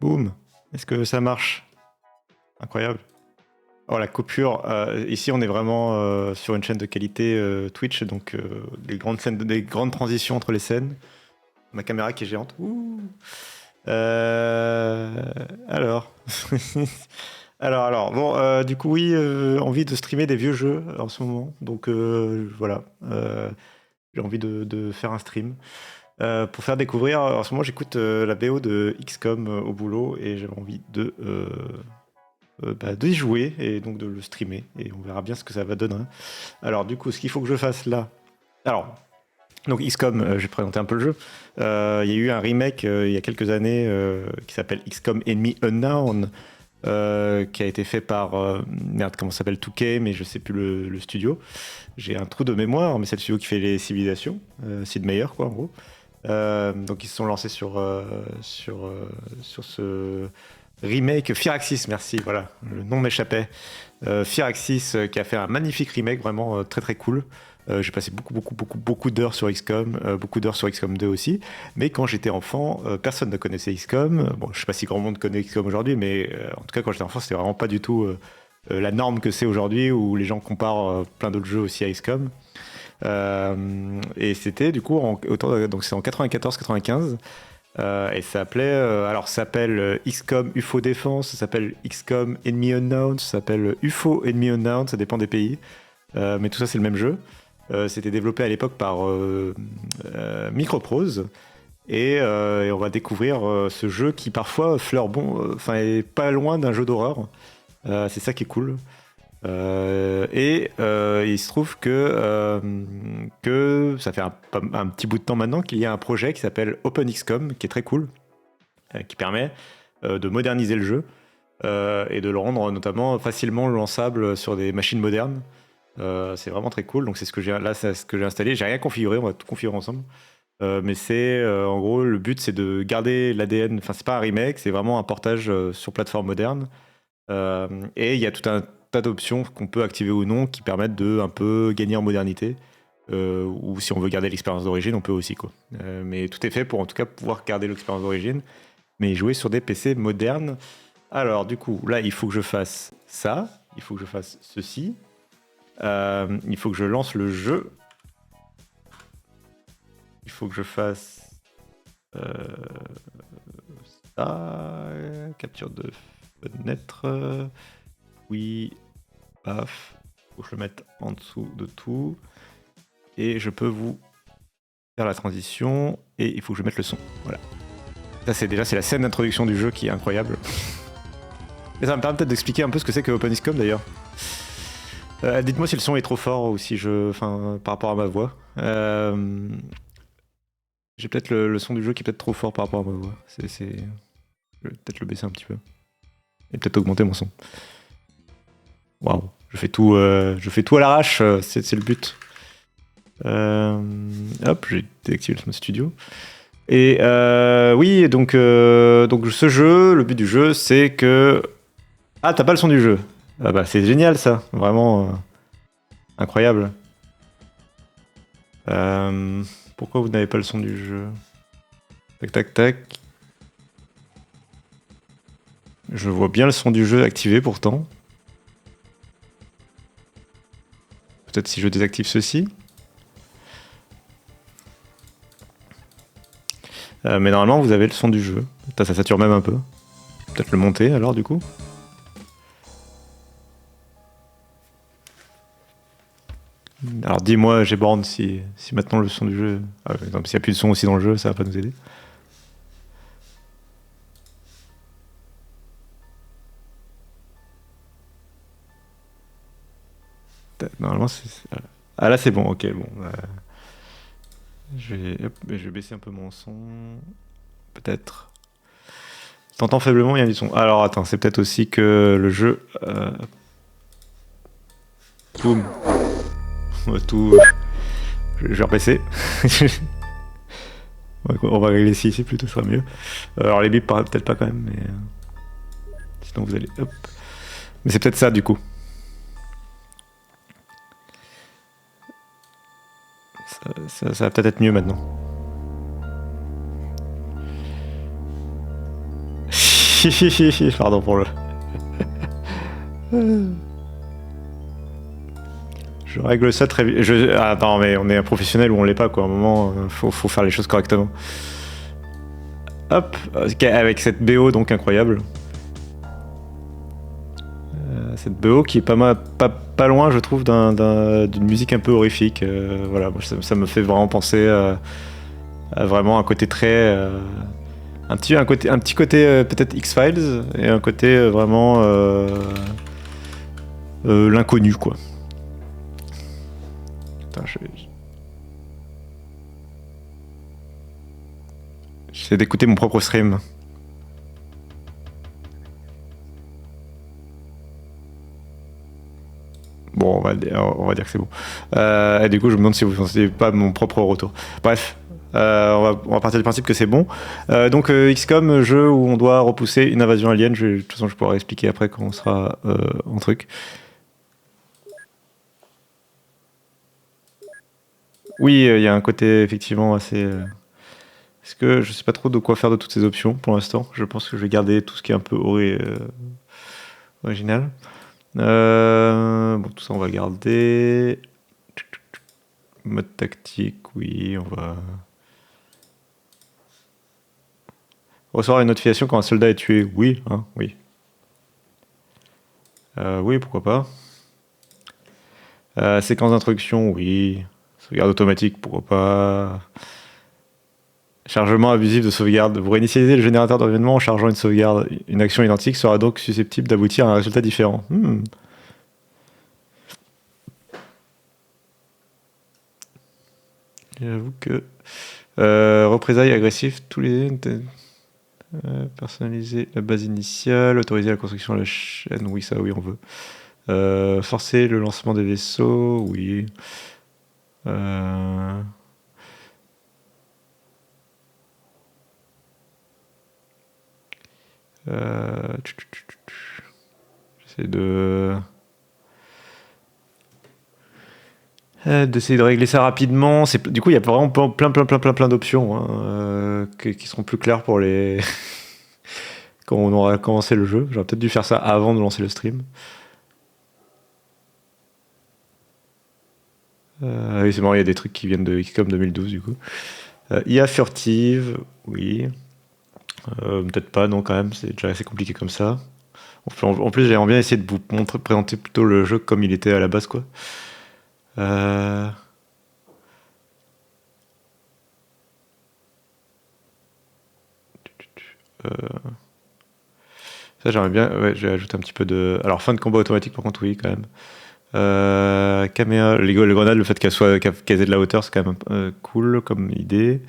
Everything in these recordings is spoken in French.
Boum. Est-ce que ça marche? Incroyable. Oh, la coupure. Ici, on est vraiment sur une chaîne de qualité Twitch, donc des grandes transitions entre les scènes. Ma caméra qui est géante. Ouh. Euh, alors. alors. Bon, du coup, oui, envie de streamer des vieux jeux en ce moment. Donc, voilà. J'ai envie de faire un stream. Pour faire découvrir, en ce moment, j'écoute la BO de XCOM au boulot et j'avais envie d'y jouer et donc de le streamer. Et on verra bien ce que ça va donner. Alors, du coup, ce qu'il faut que je fasse là. Alors, donc XCOM, je vais présenter un peu le jeu. Il y a eu un remake il y a quelques années qui s'appelle XCOM Enemy Unknown, qui a été fait par merde, comment ça s'appelle, 2K, mais je sais plus le studio. J'ai un trou de mémoire, mais c'est le studio qui fait les civilisations, Sid Meier, quoi, en gros. Donc ils se sont lancés sur ce remake. Firaxis, merci, voilà, le nom m'échappait. Firaxis qui a fait un magnifique remake, vraiment très très cool. J'ai passé beaucoup d'heures sur XCOM, beaucoup d'heures sur XCOM 2 aussi. Mais quand j'étais enfant, personne ne connaissait XCOM. Bon, je sais pas si grand monde connaît XCOM aujourd'hui, mais en tout cas quand j'étais enfant, c'était vraiment pas du tout la norme que c'est aujourd'hui, où les gens comparent plein d'autres jeux aussi à XCOM. Et c'était du coup donc c'est en 94-95. Et ça s'appelait, alors ça s'appelle XCOM UFO Défense, ça s'appelle XCOM Enemy Unknown, ça s'appelle UFO Enemy Unknown, ça dépend des pays. Mais tout ça c'est le même jeu. C'était développé à l'époque par Microprose. Et on va découvrir ce jeu qui parfois est pas loin d'un jeu d'horreur. C'est ça qui est cool. Il se trouve que ça fait un petit bout de temps maintenant qu'il y a un projet qui s'appelle OpenXCOM, qui est très cool, qui permet de moderniser le jeu et de le rendre notamment facilement lançable sur des machines modernes. C'est vraiment très cool. Donc c'est ce que j'ai installé. J'ai rien configuré, on va tout configurer ensemble. Mais en gros, le but c'est de garder l'ADN. Enfin, c'est pas un remake, c'est vraiment un portage sur plateforme moderne. Et il y a tout un tas d'options qu'on peut activer ou non qui permettent de un peu gagner en modernité. Ou si on veut garder l'expérience d'origine, on peut aussi, quoi. Mais tout est fait pour en tout cas pouvoir garder l'expérience d'origine, mais jouer sur des PC modernes. Alors du coup, là, il faut que je fasse ça, il faut que je fasse ceci, il faut que je lance le jeu, il faut que je fasse ça, capture de fenêtre, oui, paf, faut que je le mette en dessous de tout, et je peux vous faire la transition, et il faut que je mette le son, voilà. Ça c'est la scène d'introduction du jeu qui est incroyable. Et ça me permet peut-être d'expliquer un peu ce que c'est que OpenXCOM d'ailleurs. Dites-moi si le son est trop fort ou si par rapport à ma voix. J'ai peut-être le son du jeu qui est peut-être trop fort par rapport à ma voix. Je vais peut-être le baisser un petit peu. Et peut-être augmenter mon son. Waouh, je fais tout à l'arrache, c'est le but. Hop, j'ai désactivé le Smart Studio. Et oui, donc ce jeu, le but du jeu, c'est que... Ah, t'as pas le son du jeu. Ah bah c'est génial ça, vraiment incroyable. Pourquoi vous n'avez pas le son du jeu? Tac tac tac. Je vois bien le son du jeu activé pourtant. Peut-être si je désactive ceci. Mais normalement vous avez le son du jeu. Ça sature même un peu. Peut-être le monter alors du coup. Alors dis-moi, Gborn, si maintenant le son du jeu... Ah, s'il n'y a plus de son aussi dans le jeu, ça va pas nous aider. Normalement, c'est... Ah là c'est bon, ok, bon. Je vais baisser un peu mon son. Peut-être. T'entends faiblement, il y a du son. Alors attends, c'est peut-être aussi que le jeu... Boum. Tout... Je vais repasser. On va régler ici plutôt, ce sera mieux. Alors les bips, peut-être pas quand même, mais... Sinon vous allez... Hop. Mais c'est peut-être ça du coup. Ça va peut-être être mieux maintenant. Pardon pour le... Je règle ça très vite. Attends, mais on est un professionnel ou on l'est pas, quoi. À un moment, faut faire les choses correctement. Hop, avec cette BO donc incroyable. Cette BO qui est pas loin, je trouve, d'une musique un peu horrifique. Voilà, ça me fait vraiment penser à vraiment un côté très... un petit côté peut-être X-Files et un côté vraiment l'inconnu, quoi. Putain, j'essaie d'écouter mon propre stream. Bon, on va dire que c'est bon. Et du coup, je me demande si vous n'entendez pas mon propre retour. Bref, on va partir du principe que c'est bon. Donc, XCOM, jeu où on doit repousser une invasion alien. De toute façon, je pourrai expliquer après quand on sera en truc. Oui, il y a un côté effectivement assez... Est-ce que je sais pas trop de quoi faire de toutes ces options pour l'instant. Je pense que je vais garder tout ce qui est un peu original. Bon, tout ça, on va garder. Mode tactique, oui, on va... Recevoir une notification quand un soldat est tué, oui, hein, oui. Oui, pourquoi pas. Séquence d'introduction, oui. Sauvegarde automatique, pourquoi pas. Chargement abusif de sauvegarde. Vous réinitialisez le générateur d'événements en chargeant une sauvegarde. Une action identique sera donc susceptible d'aboutir à un résultat différent. J'avoue que... représailles agressif, tous les... personnaliser la base initiale, autoriser la construction de la chaîne, oui, ça, oui, on veut. Forcer le lancement des vaisseaux, oui. J'essaie d'essayer de régler ça rapidement. Du coup, il y a vraiment plein d'options hein, qui seront plus claires pour les... quand on aura commencé le jeu. J'aurais peut-être dû faire ça avant de lancer le stream. Oui, c'est marrant, il y a des trucs qui viennent de XCOM 2012 du coup. IA furtive, oui. Peut-être pas, non, quand même, c'est déjà assez compliqué comme ça. En plus, j'aimerais bien essayer de vous présenter plutôt le jeu comme il était à la base, quoi. Ça, j'aimerais bien. Ouais, je vais ajouter un petit peu de. Alors, fin de combat automatique, par contre, oui, quand même. Caméra, les grenades, le fait qu'elles aient de la hauteur, c'est quand même cool comme idée.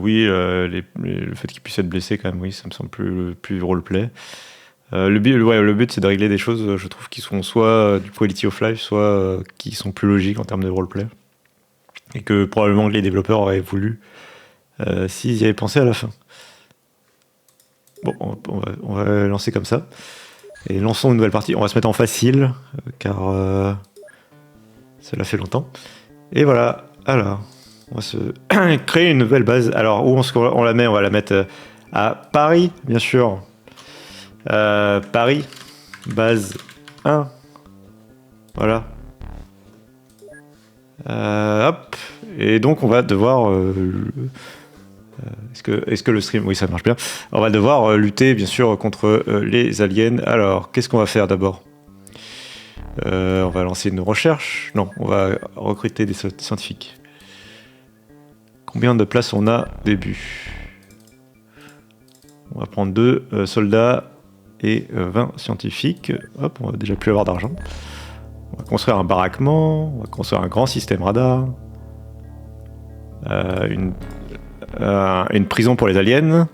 Oui, le fait qu'ils puissent être blessés, quand même, oui, ça me semble plus roleplay. Le but, c'est de régler des choses, je trouve, qui sont soit du quality of life, soit qui sont plus logiques en termes de roleplay. Et que probablement les développeurs auraient voulu s'ils y avaient pensé à la fin. Bon, on va lancer comme ça. Et lançons une nouvelle partie. On va se mettre en facile, car cela fait longtemps. Et voilà, alors, on va se créer une nouvelle base. Alors, où on la met? On va la mettre à Paris, bien sûr. Paris, base 1. Voilà. Hop. Et donc, on va devoir... Est-ce que le stream... Oui, ça marche bien. On va devoir lutter, bien sûr, contre les aliens. Alors, qu'est-ce qu'on va faire d'abord? On va lancer une recherche. Non, on va recruter des scientifiques. Combien de places on a au début? On va prendre 2 soldats et 20 scientifiques. Hop, on va déjà plus avoir d'argent. On va construire un baraquement. On va construire un grand système radar. Une prison pour les aliens.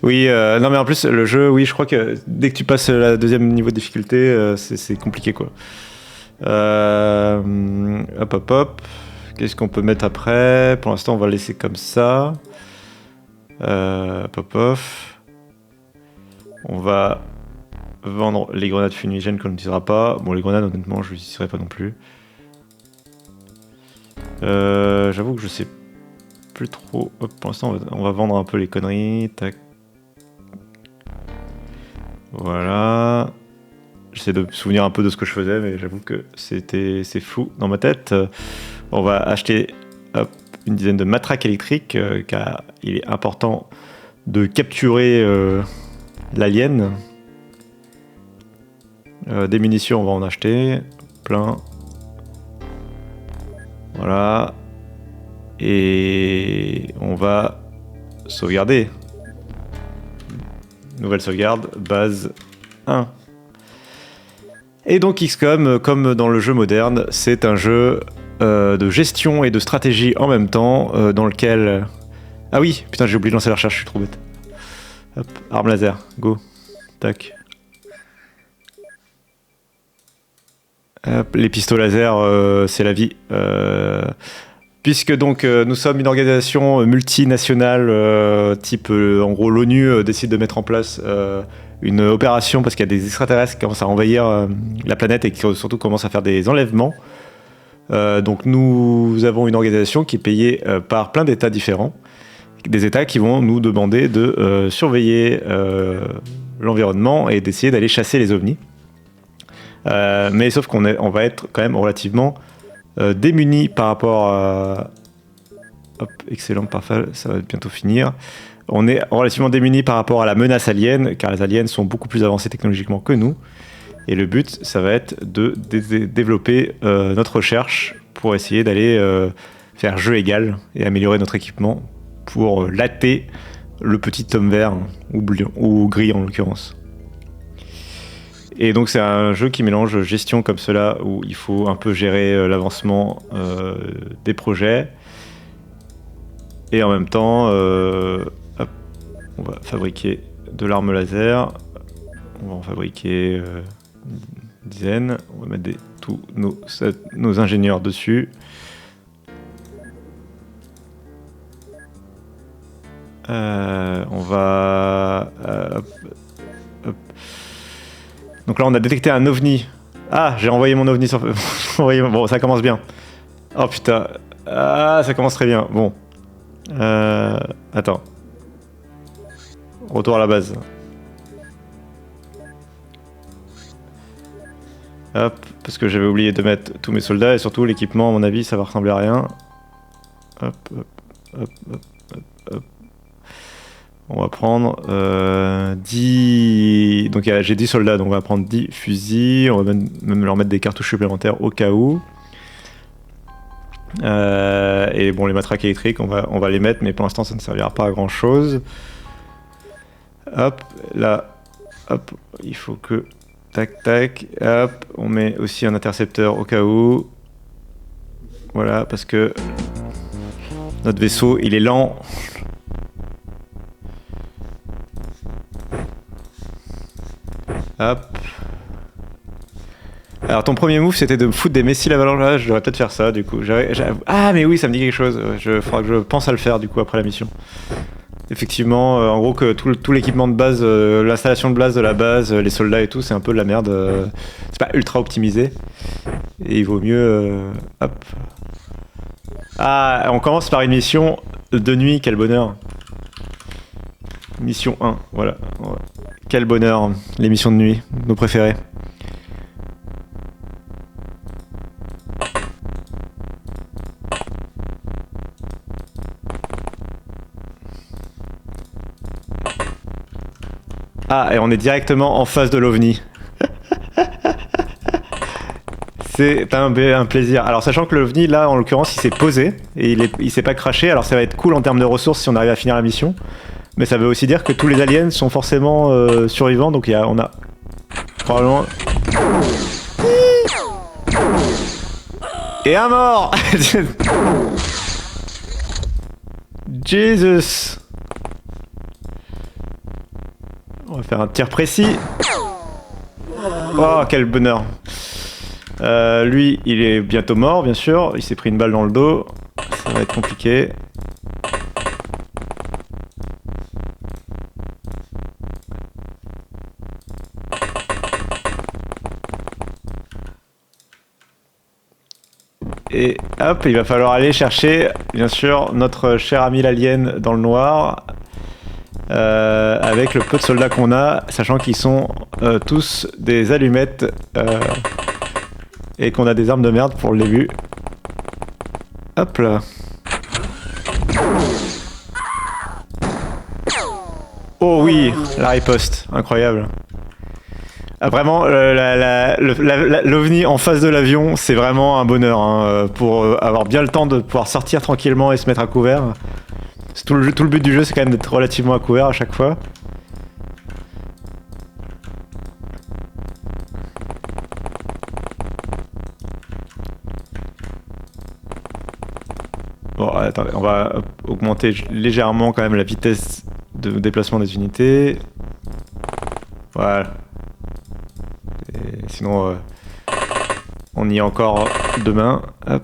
Oui, non mais en plus le jeu, oui, je crois que dès que tu passes la deuxième niveau de difficulté, c'est compliqué quoi. Hop. Qu'est-ce qu'on peut mettre après? Pour l'instant, on va laisser comme ça. Hop. On va vendre les grenades fumigènes qu'on n'utilisera pas. Bon, les grenades, honnêtement, je les utiliserai pas non plus. J'avoue que je sais plus trop. Hop, pour l'instant, on va vendre un peu les conneries. Tac. Voilà. J'essaie de me souvenir un peu de ce que je faisais, mais j'avoue que c'est flou dans ma tête. On va acheter une dizaine de matraques électriques, car il est important de capturer l'alien. Des munitions, on va en acheter plein. Voilà. Et on va sauvegarder. Nouvelle sauvegarde, base 1. Et donc XCOM, comme dans le jeu moderne, c'est un jeu de gestion et de stratégie en même temps, dans lequel... Ah oui, putain, j'ai oublié de lancer la recherche, je suis trop bête. Hop, arme laser, go. Tac. Hop, les pistolets laser, c'est la vie. Puisque donc nous sommes une organisation multinationale, type en gros l'ONU décide de mettre en place une opération parce qu'il y a des extraterrestres qui commencent à envahir la planète et qui surtout commencent à faire des enlèvements. Donc nous avons une organisation qui est payée par plein d'États différents, des États qui vont nous demander de surveiller l'environnement et d'essayer d'aller chasser les ovnis. Mais sauf qu'on va être quand même relativement démunis par rapport à... Hop, excellent, parfait, ça va bientôt finir. On est relativement démunis par rapport à la menace alien, car les aliens sont beaucoup plus avancés technologiquement que nous. Et le but, ça va être de développer notre recherche pour essayer d'aller faire jeu égal et améliorer notre équipement pour latter le petit homme vert, ou gris en l'occurrence. Et donc c'est un jeu qui mélange gestion comme cela, où il faut un peu gérer l'avancement des projets. Et en même temps, hop, on va fabriquer de l'arme laser. On va en fabriquer une dizaine. On va mettre tous nos ingénieurs dessus. On va... hop. Donc là, on a détecté un ovni. Ah, j'ai envoyé mon ovni sur... Bon, ça commence bien. Oh putain. Ah, ça commence très bien. Bon. Attends. Retour à la base. Hop, parce que j'avais oublié de mettre tous mes soldats et surtout l'équipement, à mon avis, ça va ressembler à rien. Hop, hop, hop, hop, hop, hop. On va prendre 10... Donc j'ai 10 soldats, donc on va prendre 10 fusils. On va même leur mettre des cartouches supplémentaires au cas où. Et bon, les matraques électriques, on va les mettre, mais pour l'instant, ça ne servira pas à grand-chose. Hop, là, hop, il faut que... Tac, tac, hop, on met aussi un intercepteur au cas où. Voilà, parce que notre vaisseau, il est lent. Hop. Alors ton premier move c'était de me foutre des missiles avalanche. Je devrais peut-être faire ça du coup. Ah mais oui, ça me dit quelque chose. Faudra que je pense à le faire du coup après la mission. Effectivement, en gros que tout l'équipement de base, l'installation de base de la base, les soldats et tout, c'est un peu de la merde. C'est pas ultra optimisé. Et il vaut mieux... hop. Ah, on commence par une mission de nuit, quel bonheur. Mission 1, voilà. Quel bonheur, les missions de nuit, nos préférées. Ah, et on est directement en face de l'OVNI. C'est un plaisir. Alors, sachant que l'OVNI, là, en l'occurrence, il s'est posé et il s'est pas craché. Alors, ça va être cool en termes de ressources si on arrive à finir la mission. Mais ça veut aussi dire que tous les aliens sont forcément survivants. Donc, on a probablement... Et un mort. Jesus. On va faire un tir précis. Oh, quel bonheur. Lui, il est bientôt mort, bien sûr. Il s'est pris une balle dans le dos. Ça va être compliqué. Et hop, il va falloir aller chercher, bien sûr, notre cher ami l'alien dans le noir. Avec le peu de soldats qu'on a, sachant qu'ils sont tous des allumettes et qu'on a des armes de merde pour le début. Hop là. Oh oui, la riposte, incroyable. Ah, vraiment, l'OVNI en face de l'avion, c'est vraiment un bonheur hein, pour avoir bien le temps de pouvoir sortir tranquillement et se mettre à couvert. Tout le but du jeu, c'est quand même d'être relativement à couvert à chaque fois. Bon, attendez, on va augmenter légèrement quand même la vitesse de déplacement des unités. Voilà. Et sinon, on y est encore demain. Hop.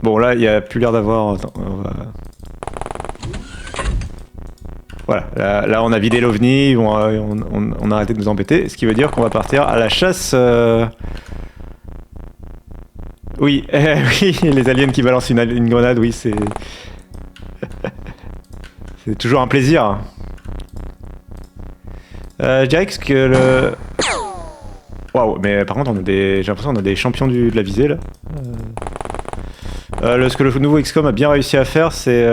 Bon, là, il n'y a plus l'air d'avoir... Voilà, là on a vidé l'OVNI, on a arrêté de nous embêter, ce qui veut dire qu'on va partir à la chasse... Oui, oui, les aliens qui balancent une grenade, oui, c'est... c'est toujours un plaisir. Je dirais que le... Waouh, mais par contre, j'ai l'impression qu'on a des champions de la visée, là. Ce que le nouveau XCOM a bien réussi à faire, c'est...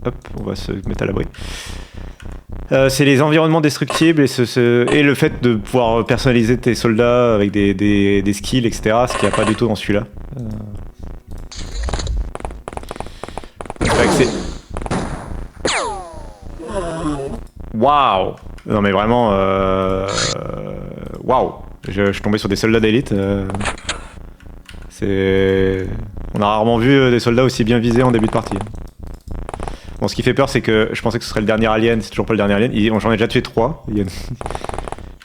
Hop, on va se mettre à l'abri. C'est les environnements destructibles et le fait de pouvoir personnaliser tes soldats avec des skills, etc. Ce qu'il n'y a pas du tout dans celui-là. C'est vrai que c'est... Waouh! Non mais vraiment... Waouh! Je suis tombé sur des soldats d'élite. On a rarement vu des soldats aussi bien visés en début de partie. Bon, ce qui fait peur, c'est que je pensais que ce serait le dernier alien, c'est toujours pas le dernier alien. J'en ai déjà tué 3.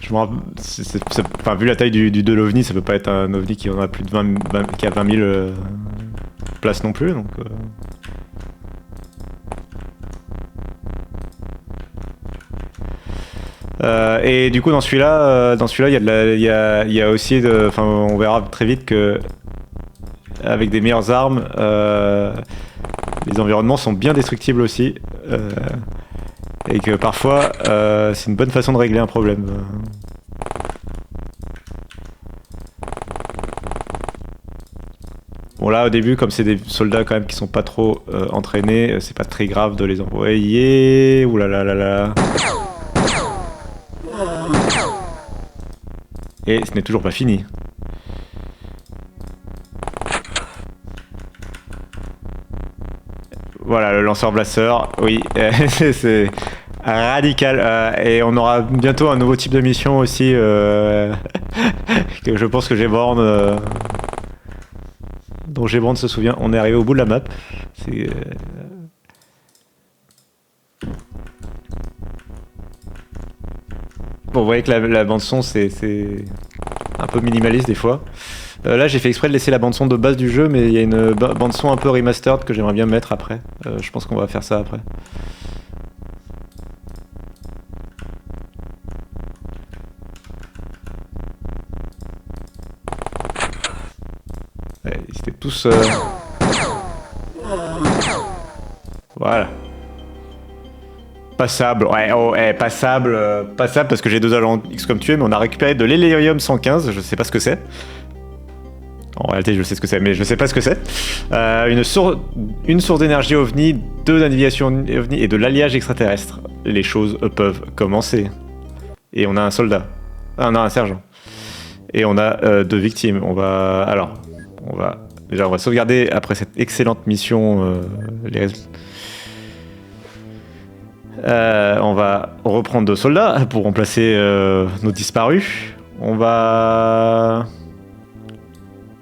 Je me rappelle, enfin, vu la taille de l'OVNI, ça peut pas être un OVNI qui en a plus de 20 qui a 20 000 places non plus. Donc, et du coup, dans celui-là, il y a aussi, enfin, on verra très vite que avec des meilleures armes, les environnements sont bien destructibles aussi, et que parfois c'est une bonne façon de régler un problème. Bon là au début, comme c'est des soldats quand même qui sont pas trop entraînés, c'est pas très grave de les envoyer. Ouh là là là là. Et ce n'est toujours pas fini. Voilà, le lanceur blaster, oui, c'est radical. Et on aura bientôt un nouveau type de mission aussi, que je pense que Gborn, dont Gborn se souvient. On est arrivé au bout de la map. Bon, vous voyez que la bande son, c'est un peu minimaliste des fois. Là, j'ai fait exprès de laisser la bande son de base du jeu, mais il y a une bande son un peu remastered que j'aimerais bien mettre après. Je pense qu'on va faire ça après. Ouais, ils étaient tous... Voilà. Passable, ouais, oh, passable parce que j'ai 2 agents XCOM tués, mais on a récupéré de l'Hélium 115, je sais pas ce que c'est. En réalité, je sais ce que c'est, mais je sais pas ce que c'est. Une source d'énergie OVNI, 2 navigation OVNI et de l'alliage extraterrestre. Les choses peuvent commencer. Et on a un soldat. Ah, on a un sergent. Et on a 2 victimes. On va sauvegarder après cette excellente mission les résultats. On va reprendre 2 soldats pour remplacer nos disparus. On va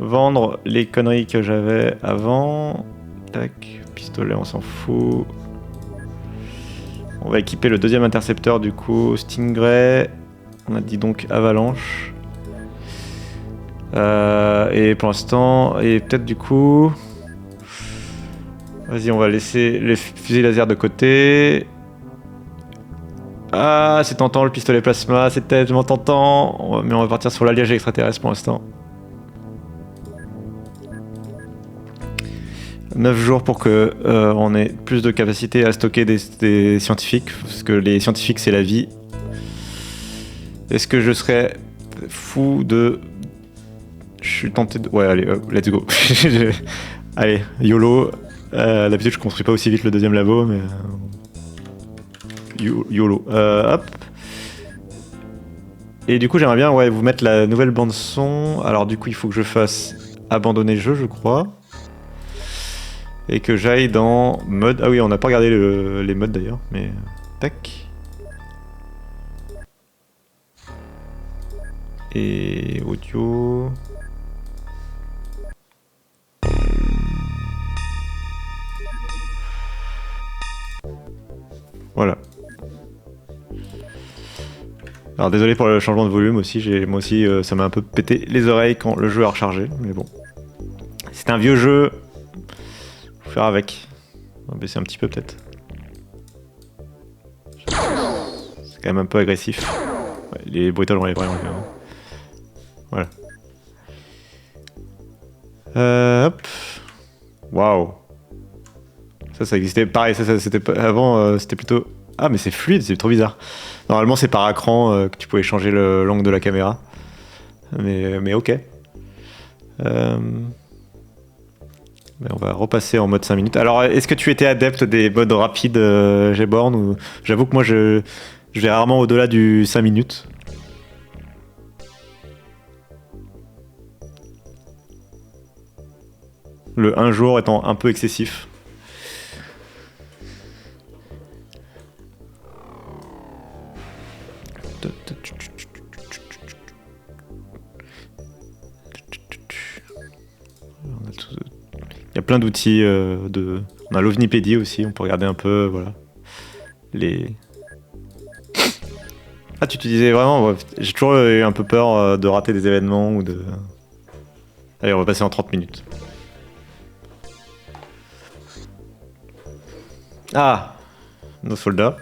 vendre les conneries que j'avais avant. Tac, pistolet, on s'en fout. On va équiper le 2e intercepteur du coup, Stingray. On a dit donc Avalanche. Et pour l'instant, et peut-être du coup... Vas-y, on va laisser les fusils laser de côté. Ah, c'est tentant le pistolet plasma, c'est tellement tentant. Mais on va partir sur l'alliage extraterrestre pour l'instant. 9 jours pour que on ait plus de capacité à stocker des scientifiques, parce que les scientifiques c'est la vie. Est-ce que je serais fou de... Je suis tenté de... Ouais, allez, let's go. Allez, YOLO. D'habitude je construis pas aussi vite le deuxième labo, mais... YOLO. Hop. Et du coup j'aimerais bien vous mettre la nouvelle bande son. Alors du coup il faut que je fasse abandonner le jeu, je crois. Et que j'aille dans mode... Ah oui, on n'a pas regardé les modes d'ailleurs, mais... Tac. Et audio... Voilà. Alors désolé pour le changement de volume aussi, moi aussi ça m'a un peu pété les oreilles quand le jeu a rechargé, mais bon. C'est un vieux jeu, faut faire avec. On va baisser un petit peu peut-être. C'est quand même un peu agressif. Ouais, les bruitages on les vraiment bien. Voilà. Hop. Waouh. Ça existait. Pareil, ça c'était pas... Avant c'était plutôt... Ah mais c'est fluide, c'est trop bizarre. Normalement c'est par écran que tu pouvais changer l'angle de la caméra. Mais ok. Mais on va repasser en mode 5 minutes. Alors est-ce que tu étais adepte des modes rapides Gborn ou... J'avoue que moi je vais rarement au-delà du 5 minutes. Le 1 jour étant un peu excessif. Il y a plein d'outils On a l'OVNIPédie aussi, on peut regarder un peu, voilà. Ah, tu te disais vraiment, j'ai toujours eu un peu peur de rater des événements ou de... Allez, on va passer en 30 minutes. Ah, nos soldats.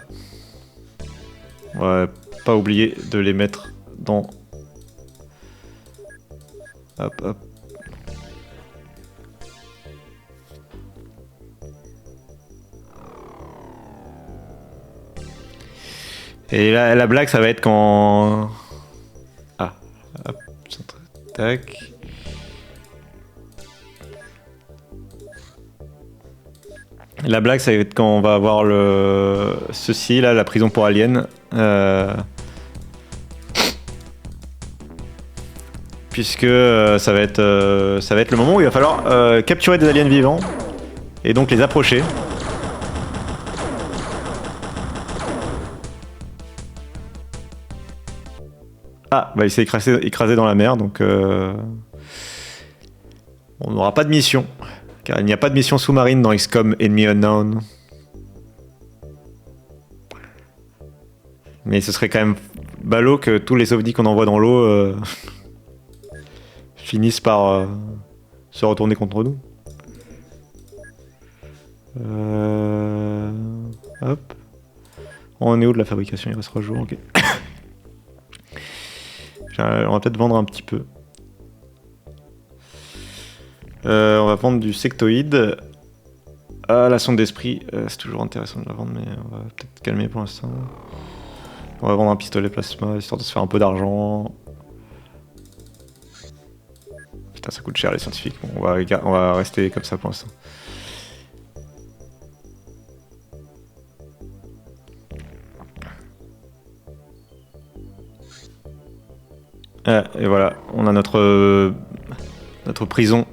On va pas oublier de les mettre dans... Hop, hop. Et la blague, ça va être quand... Ah, hop, tac. La blague, ça va être quand on va avoir ceci, là, la prison pour aliens. Puisque ça va être le moment où il va falloir capturer des aliens vivants et donc les approcher. Ah, bah il s'est écrasé dans la mer, donc on n'aura pas de mission, car il n'y a pas de mission sous-marine dans XCOM Enemy Unknown. Mais ce serait quand même ballot que tous les ovnis qu'on envoie dans l'eau finissent par se retourner contre nous. Hop. On est où de la fabrication? Il reste 3 jours, ok. On va peut-être vendre un petit peu. On va vendre du sectoïde. Ah, la sonde d'esprit, c'est toujours intéressant de la vendre, mais on va peut-être calmer pour l'instant. On va vendre un pistolet plasma, histoire de se faire un peu d'argent. Putain, ça coûte cher les scientifiques. Bon, on va rester comme ça pour l'instant. Et voilà, on a notre prison.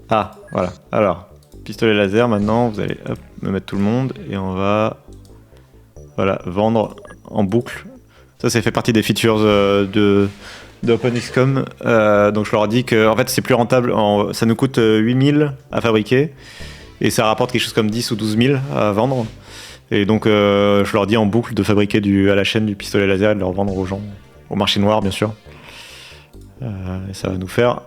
Ah, voilà. Alors, pistolet laser maintenant, vous allez hop, me mettre tout le monde et on va vendre en boucle. Ça fait partie des features de OpenXCOM. Donc je leur dis que en fait c'est plus rentable, ça nous coûte 8000 à fabriquer et ça rapporte quelque chose comme 10 ou 12 000 à vendre. Et donc je leur dis en boucle de fabriquer à la chaîne du pistolet laser et de le revendre aux gens, au marché noir bien sûr. Et ça va nous faire...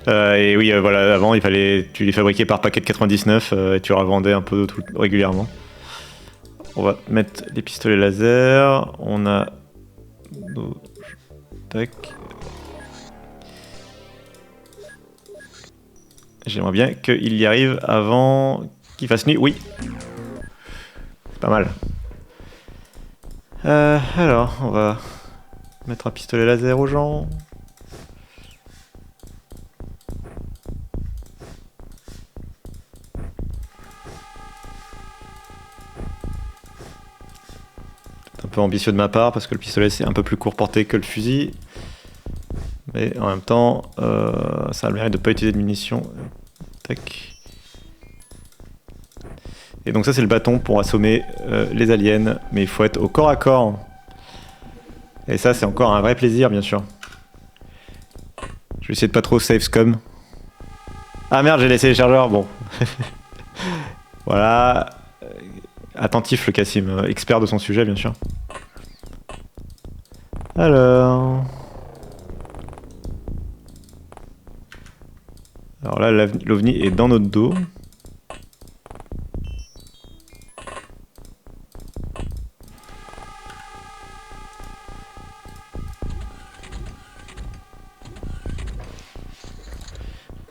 Et oui, voilà, avant, tu les fabriquais par paquet de 99 et tu revendais un peu régulièrement. On va mettre les pistolets laser. On a nos... Tac. J'aimerais bien qu'il y arrive avant qu'il fasse nuit. Oui. C'est pas mal. Alors, on va mettre un pistolet laser aux gens. Un peu ambitieux de ma part parce que le pistolet c'est un peu plus court portée que le fusil. Mais en même temps, ça a le mérite de ne pas utiliser de munitions. Tac. Et donc ça c'est le bâton pour assommer les aliens. Mais il faut être au corps à corps. Et ça c'est encore un vrai plaisir bien sûr. Je vais essayer de pas trop save scum. Ah merde, j'ai laissé les chargeurs, bon. Voilà. Attentif le Cassim, expert de son sujet bien sûr. Alors là, l'OVNI est dans notre dos.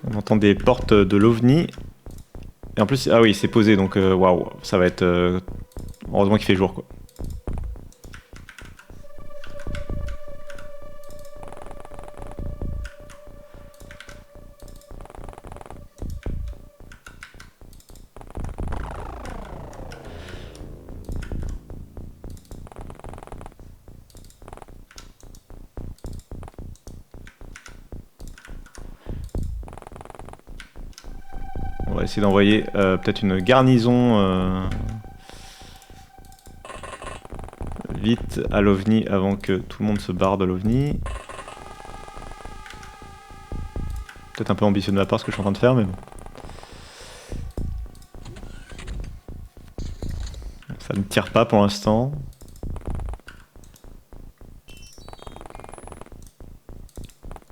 On entend des portes de l'OVNI. Et en plus, ah oui, c'est posé, donc waouh, ça va être... heureusement qu'il fait jour, quoi. On va essayer d'envoyer peut-être une garnison vite à l'OVNI avant que tout le monde se barre de l'OVNI. Peut-être un peu ambitieux de ma part ce que je suis en train de faire, mais bon. Ça ne tire pas pour l'instant.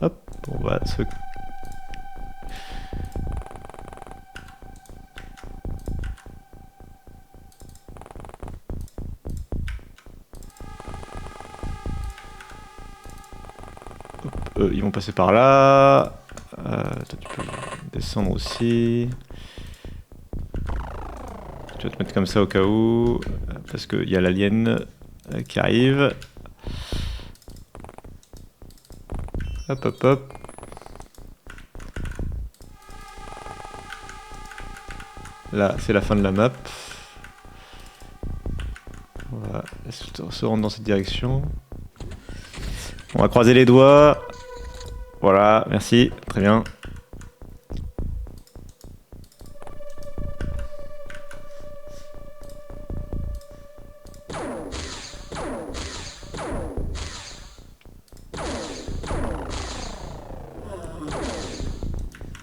Hop, on va se... ils vont passer par là. Toi, tu peux descendre aussi. Tu vas te mettre comme ça au cas où. Parce qu'il y a l'alien qui arrive. Hop, hop, hop. Là, c'est la fin de la map. On va se rendre dans cette direction. On va croiser les doigts. Voilà, merci, très bien.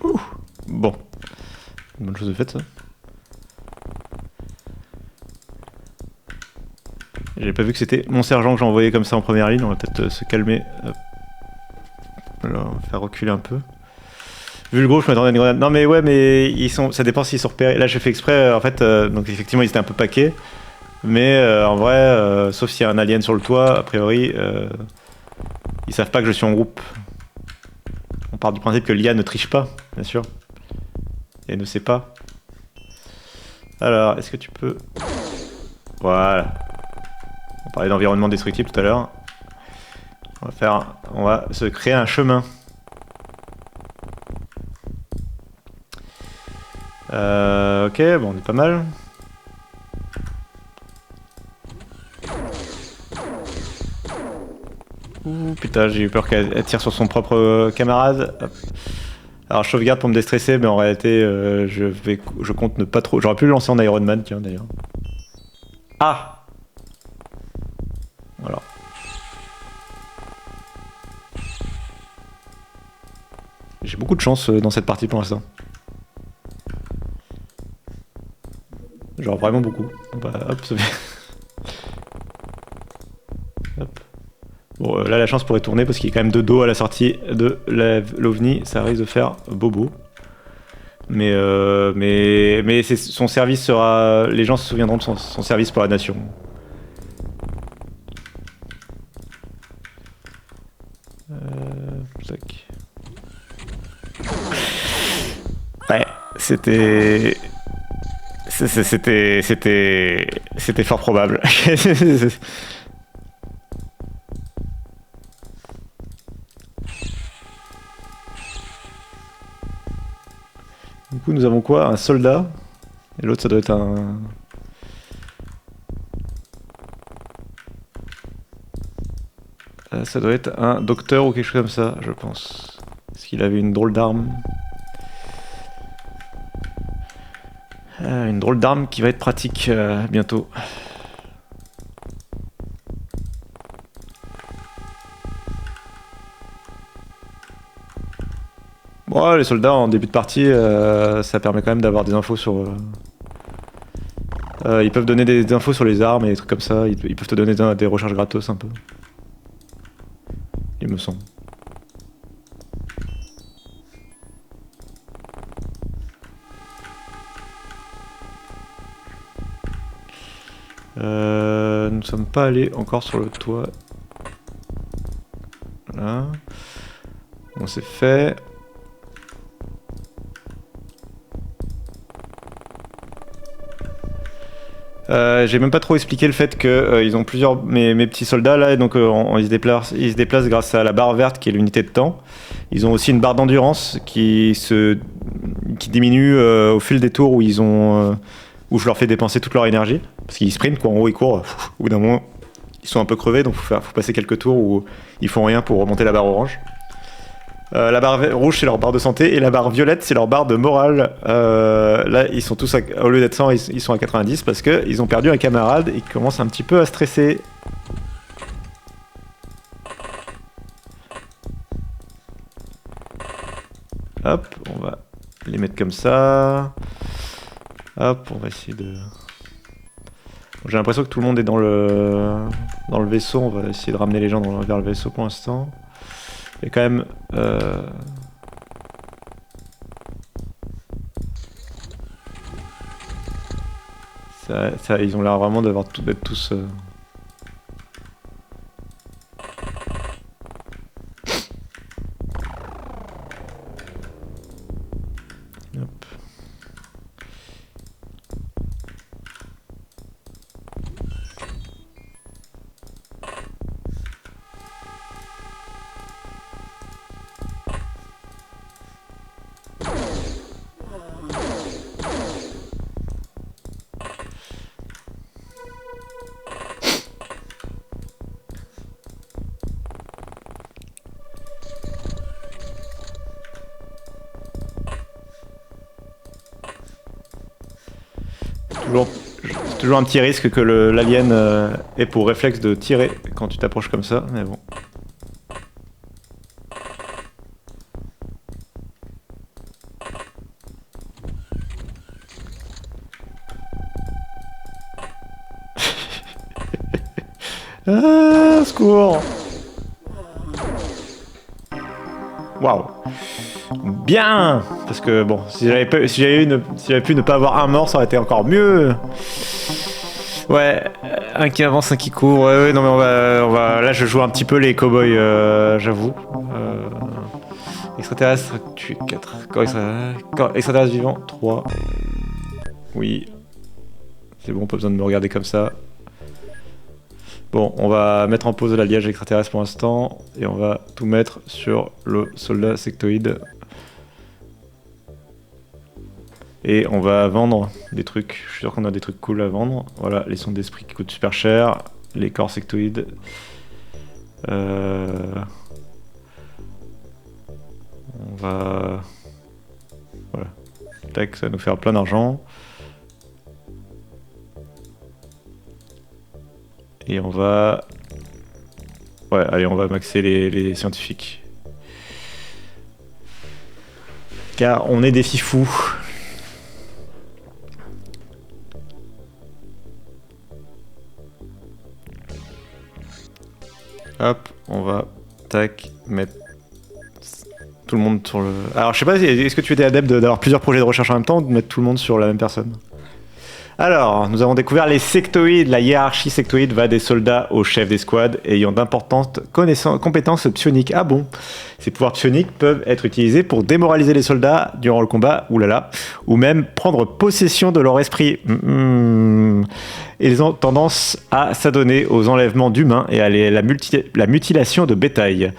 Ouh, bon, une bonne chose de faite ça. J'ai pas vu que c'était mon sergent que j'ai envoyé comme ça en première ligne, on va peut-être se calmer. Hop. Alors, on va faire reculer un peu. Vu le gros, je m'attendais à une grenade. Non mais ouais, mais ils sont, ça dépend s'ils sont repérés. Là j'ai fait exprès, en fait, donc effectivement ils étaient un peu paquets. Mais en vrai, sauf s'il y a un alien sur le toit, a priori, ils savent pas que je suis en groupe. On part du principe que l'IA ne triche pas, bien sûr. Et ne sait pas. Alors, est-ce que tu peux... Voilà. On parlait d'environnement destructible tout à l'heure. On va se créer un chemin. Ok, bon, on est pas mal. Ouh, putain, j'ai eu peur qu'elle tire sur son propre camarade. Hop. Alors, je sauvegarde pour me déstresser, mais en réalité, je compte ne pas trop... J'aurais pu le lancer en Iron Man, tiens, d'ailleurs. Ah! Voilà. J'ai beaucoup de chance dans cette partie pour l'instant. Genre vraiment beaucoup. Bah, hop, ça fait... Hop. Bon, là, la chance pourrait tourner parce qu'il y a quand même de dos à la sortie de l'OVNI. Ça risque de faire bobo. Mais son service sera... Les gens se souviendront de son service pour la nation. Tac. Ouais, c'était fort probable. Du coup, nous avons quoi? Un soldat. Et l'autre, ça doit être un... ça doit être un docteur ou quelque chose comme ça, je pense. Parce qu'il avait une drôle d'arme. Une drôle d'arme qui va être pratique bientôt. Bon, les soldats en début de partie, ça permet quand même d'avoir des infos sur... ils peuvent donner des infos sur les armes et des trucs comme ça. Ils peuvent te donner des recharges gratos un peu. Il me semble. Nous ne sommes pas allés encore sur le toit. Là. Bon, c'est fait. J'ai même pas trop expliqué le fait que ils ont plusieurs mes petits soldats là, et donc ils se déplacent grâce à la barre verte qui est l'unité de temps. Ils ont aussi une barre d'endurance qui diminue au fil des tours où où je leur fais dépenser toute leur énergie parce qu'ils sprintent quoi, en gros ils courent. Au bout d'un moment ils sont un peu crevés, donc faut passer quelques tours où ils font rien pour remonter la barre orange. La barre rouge c'est leur barre de santé et la barre violette c'est leur barre de morale. Là ils sont tous au lieu d'être 100 ils sont à 90 parce qu'ils ont perdu un camarade et ils commencent un petit peu à stresser. Hop, on va les mettre comme ça. Hop, on va essayer de... J'ai l'impression que tout le monde est dans le vaisseau, on va essayer de ramener les gens vers le vaisseau pour l'instant. Il y a quand même... ils ont l'air vraiment d'être tous... Hop. Toujours un petit risque que l'alien ait pour réflexe de tirer quand tu t'approches comme ça, mais bon. Ah, secours! Waouh! Bien! Parce que bon, si j'avais pu ne pas avoir un mort, ça aurait été encore mieux! Ouais, un qui avance, un qui court. Ouais, non mais on va... Là, je joue un petit peu les cowboys, j'avoue. Extraterrestre, tué 4. Corps extraterrestre vivant, 3. Oui. C'est bon, pas besoin de me regarder comme ça. Bon, on va mettre en pause l'alliage extraterrestre pour l'instant. Et on va tout mettre sur le soldat sectoïde. Et on va vendre des trucs. Je suis sûr qu'on a des trucs cool à vendre. Voilà, les sondes d'esprit qui coûtent super cher. Les corps sectoïdes. On va... Voilà. Tac, ça va nous faire plein d'argent. Et on va... Ouais, allez, on va maxer les scientifiques. Car on est des fifous. Hop, on va tac mettre tout le monde sur le. Alors je sais pas, est-ce que tu étais adepte d'avoir plusieurs projets de recherche en même temps ou de mettre tout le monde sur la même personne? Alors, nous avons découvert les sectoïdes. La hiérarchie sectoïde va des soldats aux chefs des squads ayant d'importantes compétences psioniques. Ah bon? Ces pouvoirs psioniques peuvent être utilisés pour démoraliser les soldats durant le combat, oulala, ou même prendre possession de leur esprit. Ils ont tendance à s'adonner aux enlèvements d'humains et à la mutilation de bétail.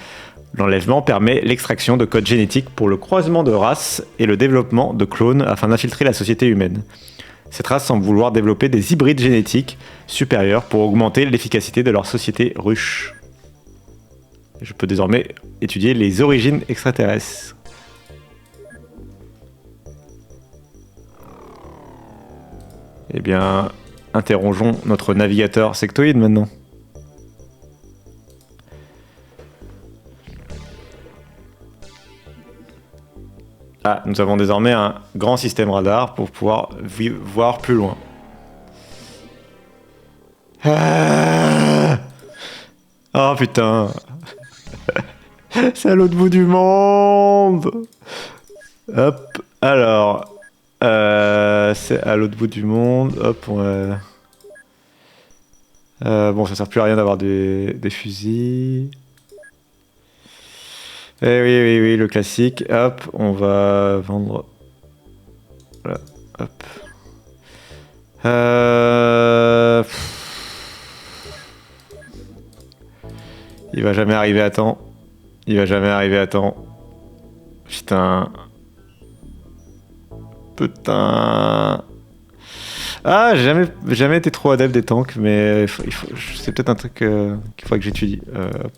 L'enlèvement permet l'extraction de codes génétiques pour le croisement de races et le développement de clones afin d'infiltrer la société humaine. Cette race semble vouloir développer des hybrides génétiques supérieurs pour augmenter l'efficacité de leur société ruche. Je peux désormais étudier les origines extraterrestres. Eh bien, interrogeons notre navigateur sectoïde maintenant. Ah, nous avons désormais un grand système radar pour pouvoir voir plus loin. Ah oh putain. C'est à l'autre bout du monde. Hop, alors... c'est à l'autre bout du monde. Hop, bon, ça sert plus à rien d'avoir des fusils. Eh oui, le classique. Hop, on va vendre. Voilà, hop. Il va jamais arriver à temps. Putain. Ah, j'ai jamais été trop adepte des tanks, mais c'est peut-être un truc qu'il faudrait que j'étudie. Hop.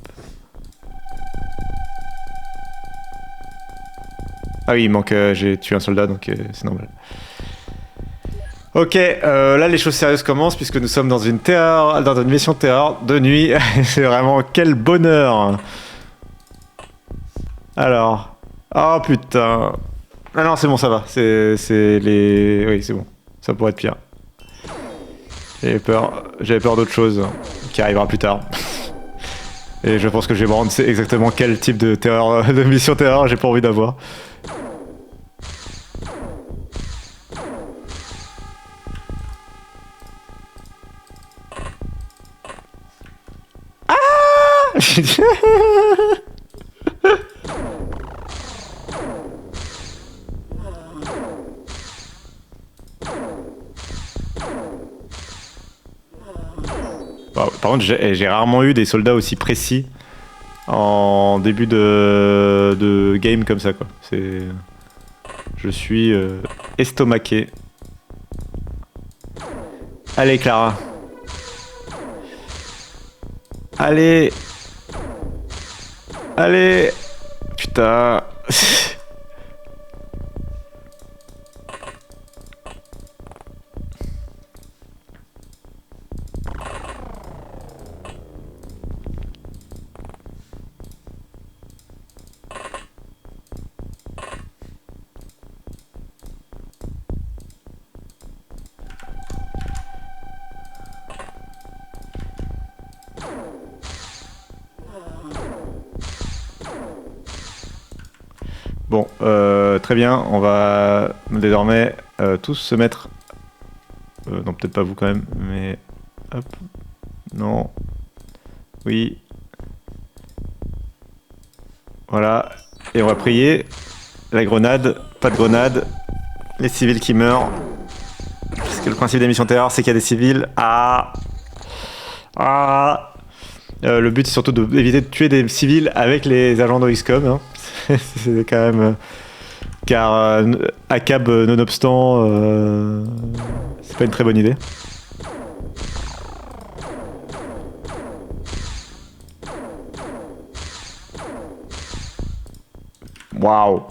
Ah oui, il manque. J'ai tué un soldat, donc c'est normal. Ok, là les choses sérieuses commencent puisque nous sommes dans une mission de terreur de nuit. C'est vraiment quel bonheur. Alors, oh putain. Ah non, c'est bon, ça va. Oui, c'est bon. Ça pourrait être pire. J'avais peur d'autre chose qui arrivera plus tard. Et je pense que je vais me rendre exactement quel type de mission terreur j'ai pas envie d'avoir. Par contre, j'ai rarement eu des soldats aussi précis en début de game comme ça, quoi. Je suis estomaqué. Allez, Clara. Allez. Putain. Bon, très bien, on va désormais tous se mettre... non, peut-être pas vous quand même, mais... Hop. Non. Oui. Voilà. Et on va prier. La grenade, pas de grenade. Les civils qui meurent. Parce que le principe des missions terreur, c'est qu'il y a des civils. Le but, c'est surtout d'éviter de tuer des civils avec les agents d'OXCOM. Hein. C'est quand même... car ACAB nonobstant, c'est pas une très bonne idée. Waouh.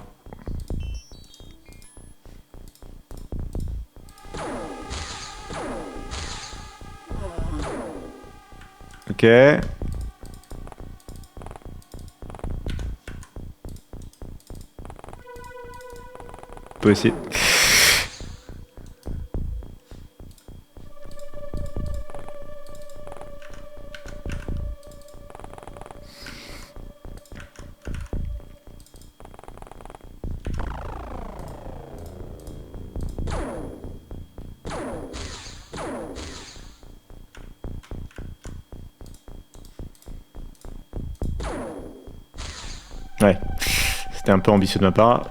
Ok. Peut essayer. Ouais, c'était un peu ambitieux de ma part.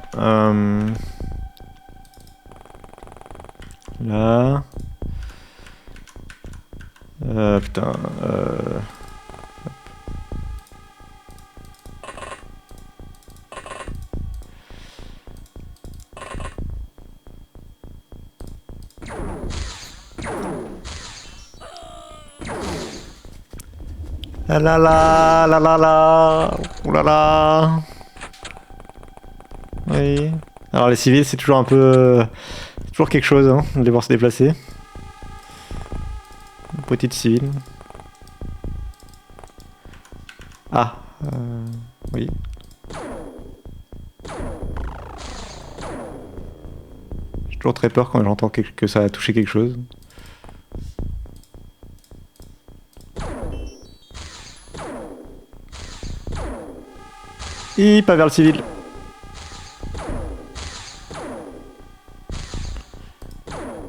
Là... putain... La la la la la la. Ouh là là. Oui. Alors les civils c'est toujours un peu... toujours quelque chose hein, de les voir se déplacer. Une petite civile. Ah. Oui. J'ai toujours très peur quand j'entends que ça a touché quelque chose. Pas vers le civil.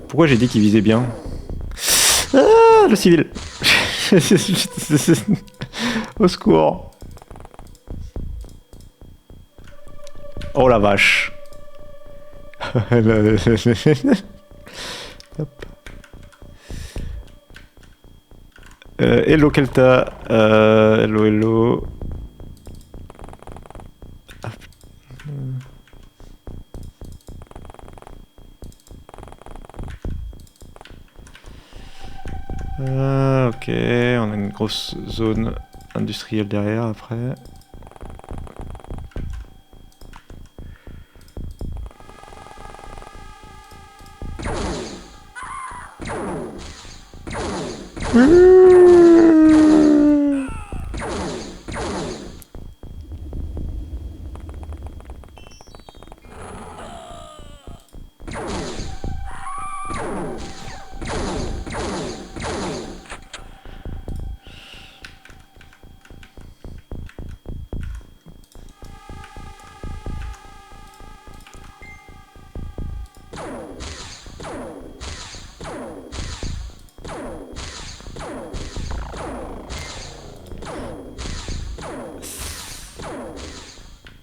Pourquoi j'ai dit qu'il visait bien? Ah, le civil. Au secours. Oh la vache. Hop. Hello Kelta. Hello hello. Ok, on a une grosse zone industrielle derrière après.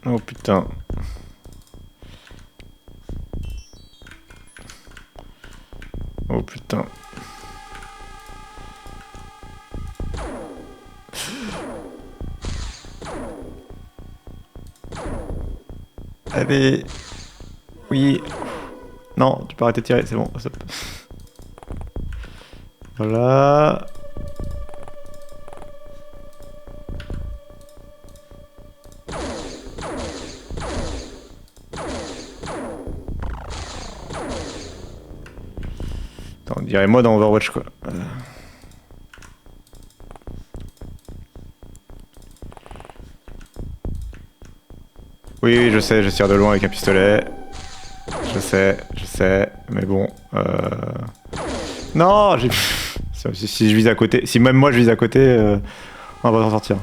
Oh putain. Oh putain. Allez. Oui. Non, tu peux arrêter de tirer, c'est bon. Voilà. On dirait moi dans Overwatch quoi. Oui, je sais, je tire de loin avec un pistolet. Je sais, mais bon. Non, si je vise à côté, si même moi je vise à côté, on va pas s'en sortir.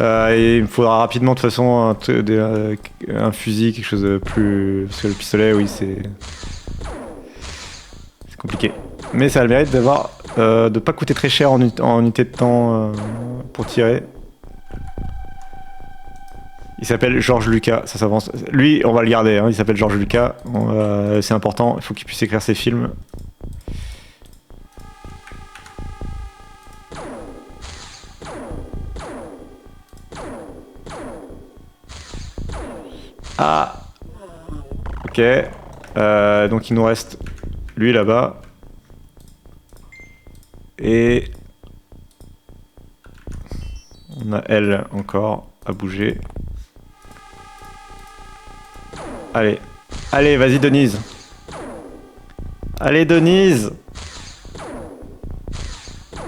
Et il me faudra rapidement de toute façon un fusil, quelque chose de plus... Parce que le pistolet, oui, c'est compliqué. Mais ça a le mérite d'avoir de pas coûter très cher en unité de temps pour tirer. Il s'appelle Georges Lucas, ça s'avance. Lui, on va le garder, hein, il s'appelle Georges Lucas. C'est important, il faut qu'il puisse écrire ses films. Ah. Ok. Donc il nous reste lui là-bas. Et on a elle encore à bouger. Allez. Allez, vas-y Denise. Allez Denise.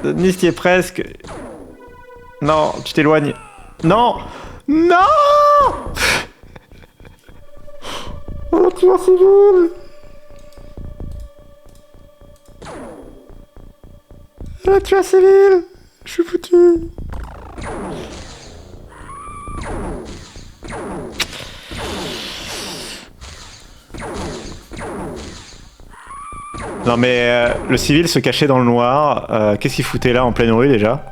Denise, t'y es presque. Non, tu t'éloignes. Non. Non. Oh, tu as civil. Oh, tu as civil. Je suis foutu. Non mais le civil se cachait dans le noir. Qu'est-ce qu'il foutait là en pleine rue déjà?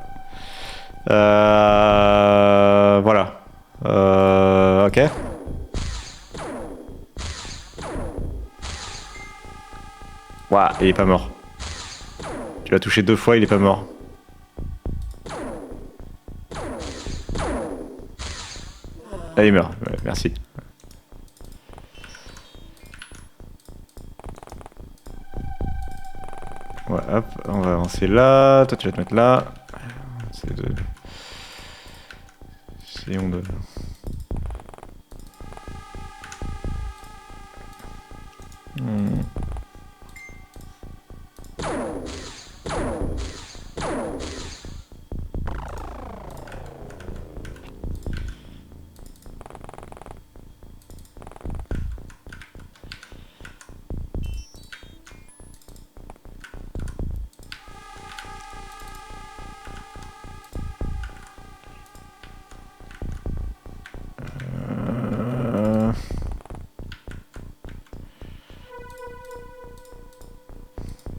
Voilà. Ok. Ouah, il est pas mort. Tu l'as touché 2 fois, il est pas mort. Ah, il meurt. Ouais, merci. Ouais, hop, on va avancer là. Toi, tu vas te mettre là. C'est de... Essayons de... Hmm.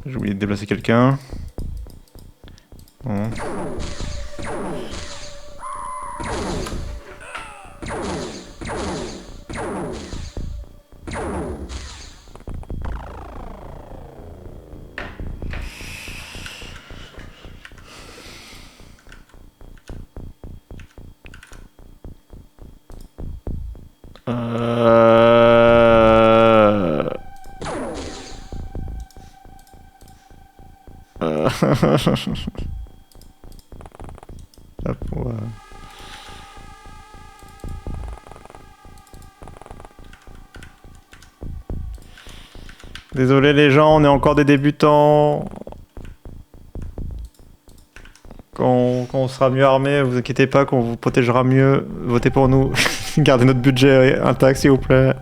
J'ai oublié de déplacer quelqu'un. Bon. Hop, ouais. Désolé les gens, on est encore des débutants. Quand on sera mieux armé, vous inquiétez pas qu'on vous protégera mieux. Votez pour nous. Gardez notre budget intact s'il vous plaît.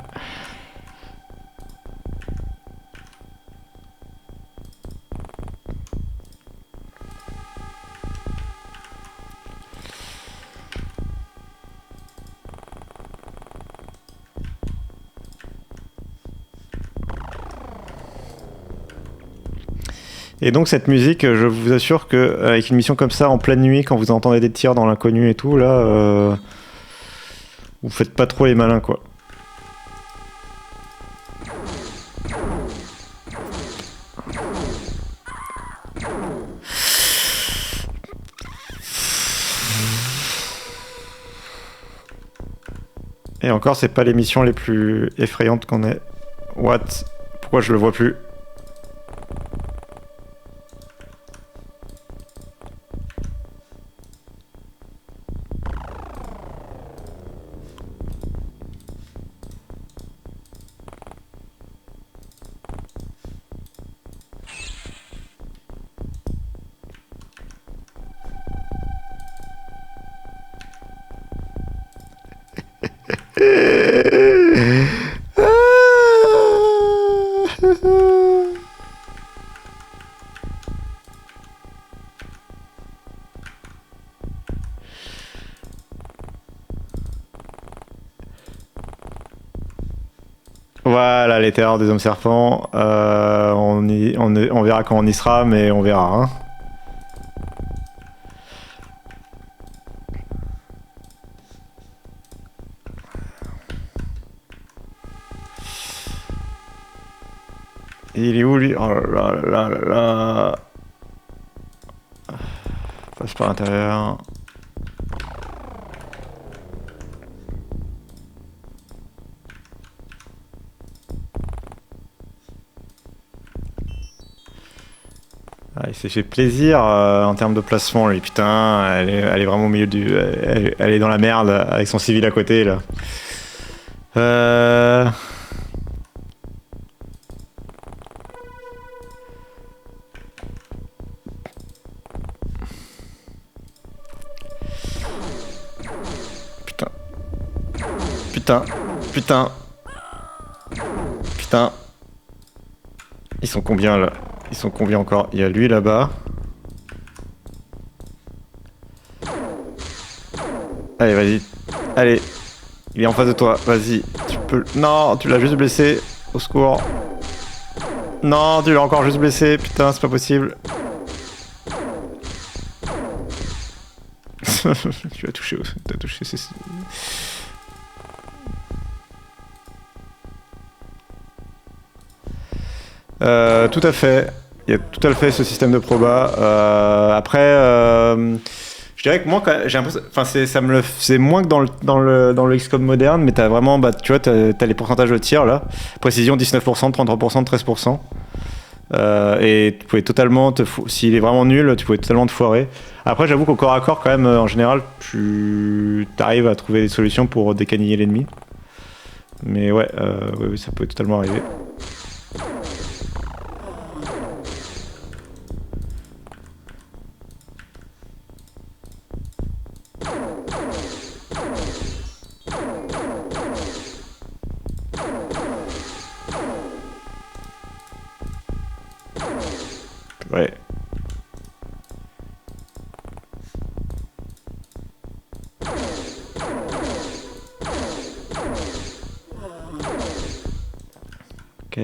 Et donc cette musique, je vous assure que avec une mission comme ça en pleine nuit, quand vous entendez des tirs dans l'inconnu et tout, là, vous faites pas trop les malins quoi. Et encore, c'est pas les missions les plus effrayantes qu'on ait. What? Pourquoi je le vois plus? Voilà, les terreurs des hommes serpents. On verra quand on y sera, mais on verra. Hein. Il est où lui? Oh là là là là. Passe par l'intérieur. Ah, il s'est fait plaisir en termes de placement, lui. Putain, elle est vraiment au milieu du... Elle est dans la merde avec son civil à côté, là. Putain. Putain. Putain. Putain. Ils sont combien, là? Ils sont combien encore? Il y a lui, là-bas. Allez, vas-y. Allez. Il est en face de toi. Vas-y. Tu peux... Non, tu l'as juste blessé. Au secours. Non, tu l'as encore juste blessé. Putain, c'est pas possible. Tu as touché. T'as touché. Tout à fait. Il y a tout à fait ce système de proba. Après, je dirais que moi, j'ai l'impression, enfin, c'est moins que dans le XCOM moderne, mais t'as vraiment, bah, tu vois, t'as les pourcentages de tir là. Précision 19%, 33%, 13%. Et tu pouvais totalement s'il est vraiment nul, tu pouvais totalement te foirer. Après, j'avoue qu'au corps à corps, quand même, en général, tu arrives à trouver des solutions pour décaniller l'ennemi. Mais ouais, oui, ça peut totalement arriver. Ouais. Ok.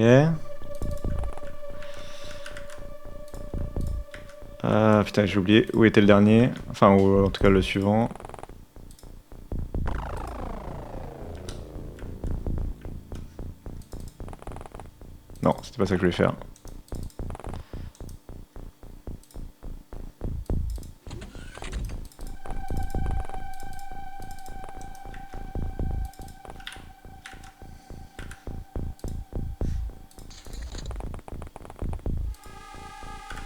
Ah putain, j'ai oublié où était le dernier. Enfin, ou en tout cas le suivant. Non, c'était pas ça que je voulais faire.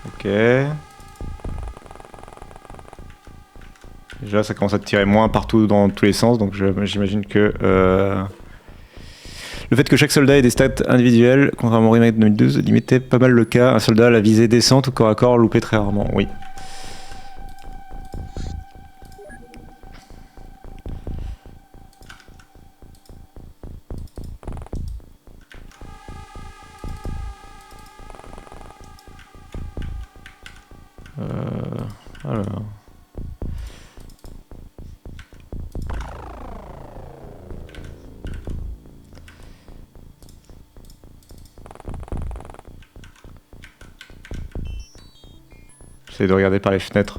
Ok. Déjà, ça commence à tirer moins partout dans tous les sens, donc j'imagine que le fait que chaque soldat ait des stats individuelles, contrairement au remake de 2012, limitait pas mal le cas. Un soldat à la visée décente ou corps à corps loupé très rarement. Oui. Alors. J'essaie de regarder par les fenêtres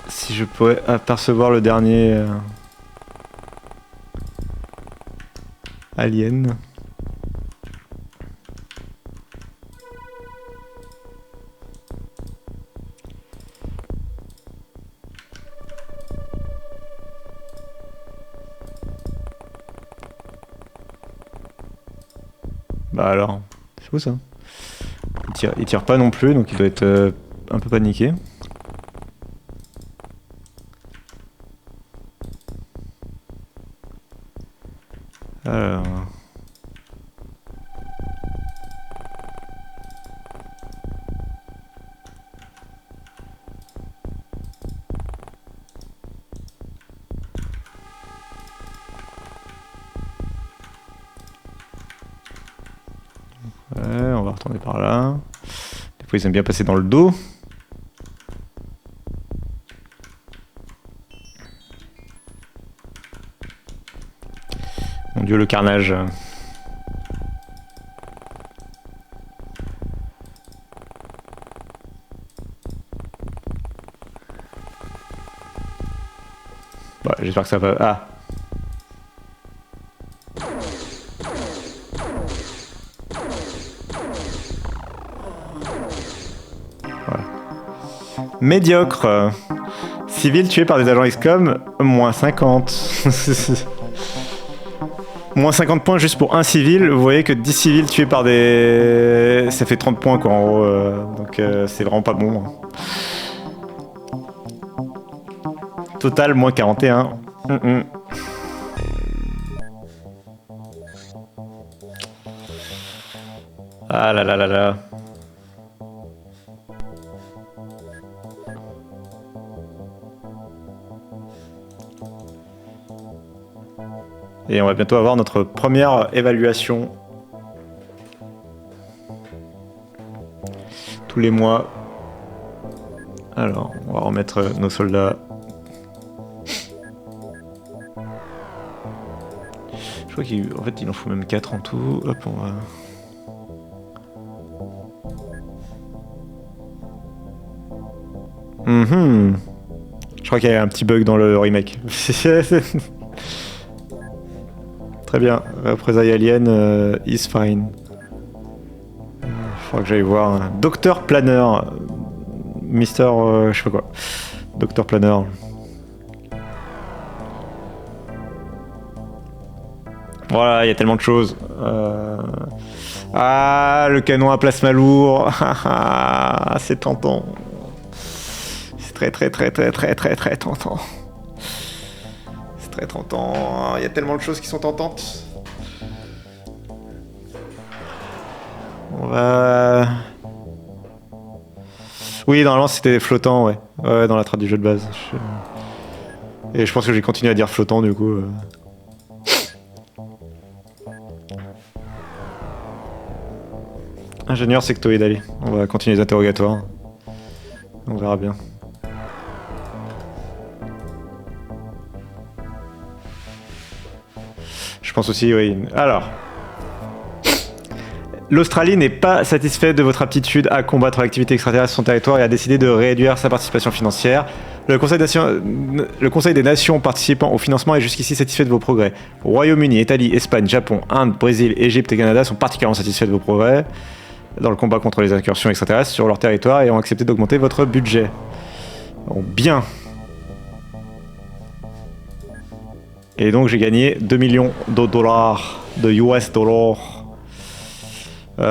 si je pourrais apercevoir le dernier alien. Bah alors, c'est où ça? Il tire pas non plus, donc il doit être un peu paniqué. Alors... Ouais, on va retourner par là. Des fois, ils aiment bien passer dans le dos. Mon Dieu, le carnage. Bah, j'espère que ça va... Ah. Voilà. Médiocre. Civil tué par des agents XCOM, moins 50. Moins 50 points juste pour un civil. Vous voyez que 10 civils tués par des... Ça fait 30 points quoi en gros. Donc c'est vraiment pas bon. Total, moins 41. Ah là là là là. Et on va bientôt avoir notre première évaluation. Tous les mois. Alors, on va remettre nos soldats. Je crois qu'en fait, il en faut même 4 en tout. Hop, on va... crois qu'il y a un petit bug dans le remake. Très bien. Représailles Alien is fine. Faudra que j'aille voir. Docteur Planner. Mister... je sais pas quoi. Docteur Planner. Voilà, il y a tellement de choses. Ah, le canon à plasma lourd. C'est tentant. C'est très tentant. C'est très tentant. Il y a tellement de choses qui sont tentantes. On va... Oui, normalement c'était flottant, ouais. Ouais, dans la trad du jeu de base. Et je pense que j'ai continué à dire flottant du coup. Ingénieur sectoïde, allez. On va continuer les interrogatoires. On verra bien. Je pense aussi, oui. Alors. L'Australie n'est pas satisfaite de votre aptitude à combattre l'activité extraterrestre sur son territoire et a décidé de réduire sa participation financière. Le Conseil des Nations participant au financement est jusqu'ici satisfait de vos progrès. Royaume-Uni, Italie, Espagne, Japon, Inde, Brésil, Égypte et Canada sont particulièrement satisfaits de vos progrès dans le combat contre les incursions extraterrestres sur leur territoire et ont accepté d'augmenter votre budget. Bon, bien. Et donc j'ai gagné 2 millions de dollars, de US dollars. On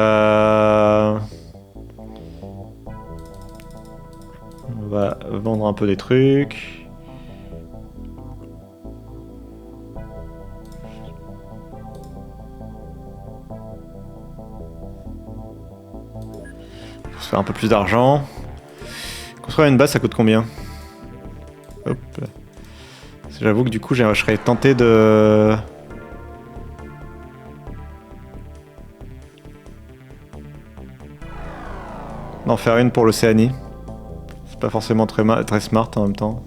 va vendre un peu des trucs. Pour se faire un peu plus d'argent. Construire une base, ça coûte combien? Hop. J'avoue que du coup, je serais tenté de... d'en faire une pour l'Océanie. C'est pas forcément très smart en même temps.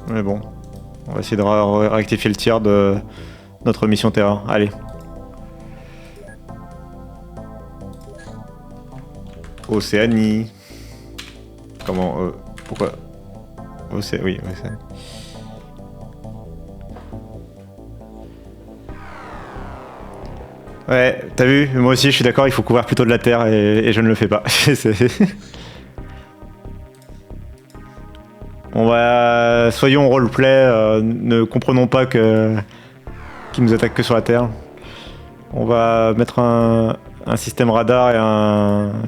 Mais bon, on va essayer de rectifier le tir de notre mission terrain. Allez. Océanie. Comment pourquoi oui, Océanie. Ouais, t'as vu, moi aussi je suis d'accord, il faut couvrir plutôt de la terre et je ne le fais pas. On va... Soyons roleplay, ne comprenons pas qu'ils nous attaquent que sur la terre. On va mettre un système radar et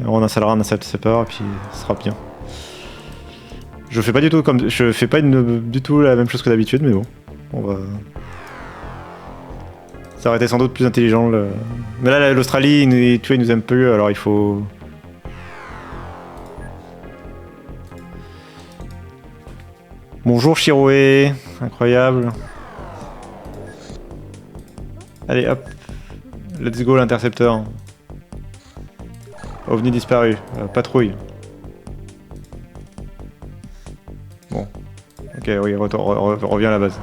on installera un intercepteur et puis ce sera bien. Je fais pas du tout comme... Je fais pas du tout la même chose que d'habitude, mais bon, on va... Ça aurait été sans doute plus intelligent. Mais là, l'Australie, ils nous aiment plus, alors il faut... Bonjour Chiroé, incroyable. Allez hop, let's go l'intercepteur. OVNI disparu, patrouille. Bon, ok, oui, reviens à la base.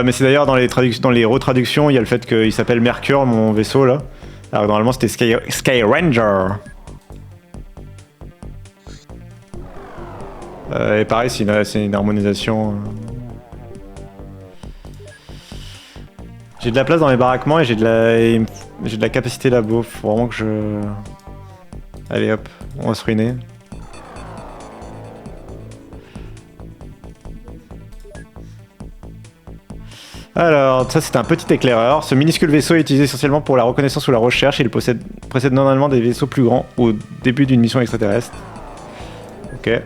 Mais c'est d'ailleurs dans les retraductions, il y a le fait qu'il s'appelle Mercure, mon vaisseau là. Alors normalement c'était Sky Ranger. Et pareil, c'est une harmonisation. J'ai de la place dans mes baraquements et j'ai de la capacité labo. Faut vraiment que je... Allez hop, on va se ruiner. Alors, ça c'est un petit éclaireur. Ce minuscule vaisseau est utilisé essentiellement pour la reconnaissance ou la recherche et il précède normalement des vaisseaux plus grands au début d'une mission extraterrestre. Ok.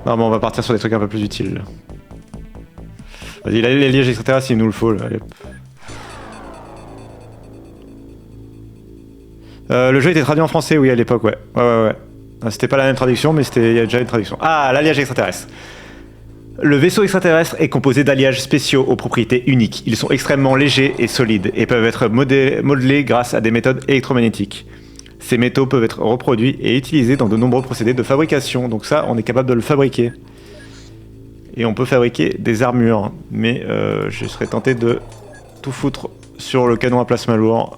Non mais on va partir sur des trucs un peu plus utiles. Vas-y, les lièges extraterrestres il nous le faut là. Allez. Le jeu était traduit en français, oui, à l'époque, ouais. Ouais. C'était pas la même traduction, mais il y a déjà une traduction. Ah, l'alliage extraterrestre. Le vaisseau extraterrestre est composé d'alliages spéciaux aux propriétés uniques. Ils sont extrêmement légers et solides et peuvent être modelés grâce à des méthodes électromagnétiques. Ces métaux peuvent être reproduits et utilisés dans de nombreux procédés de fabrication. Donc ça, on est capable de le fabriquer. Et on peut fabriquer des armures. Mais je serais tenté de tout foutre sur le canon à plasma lourd.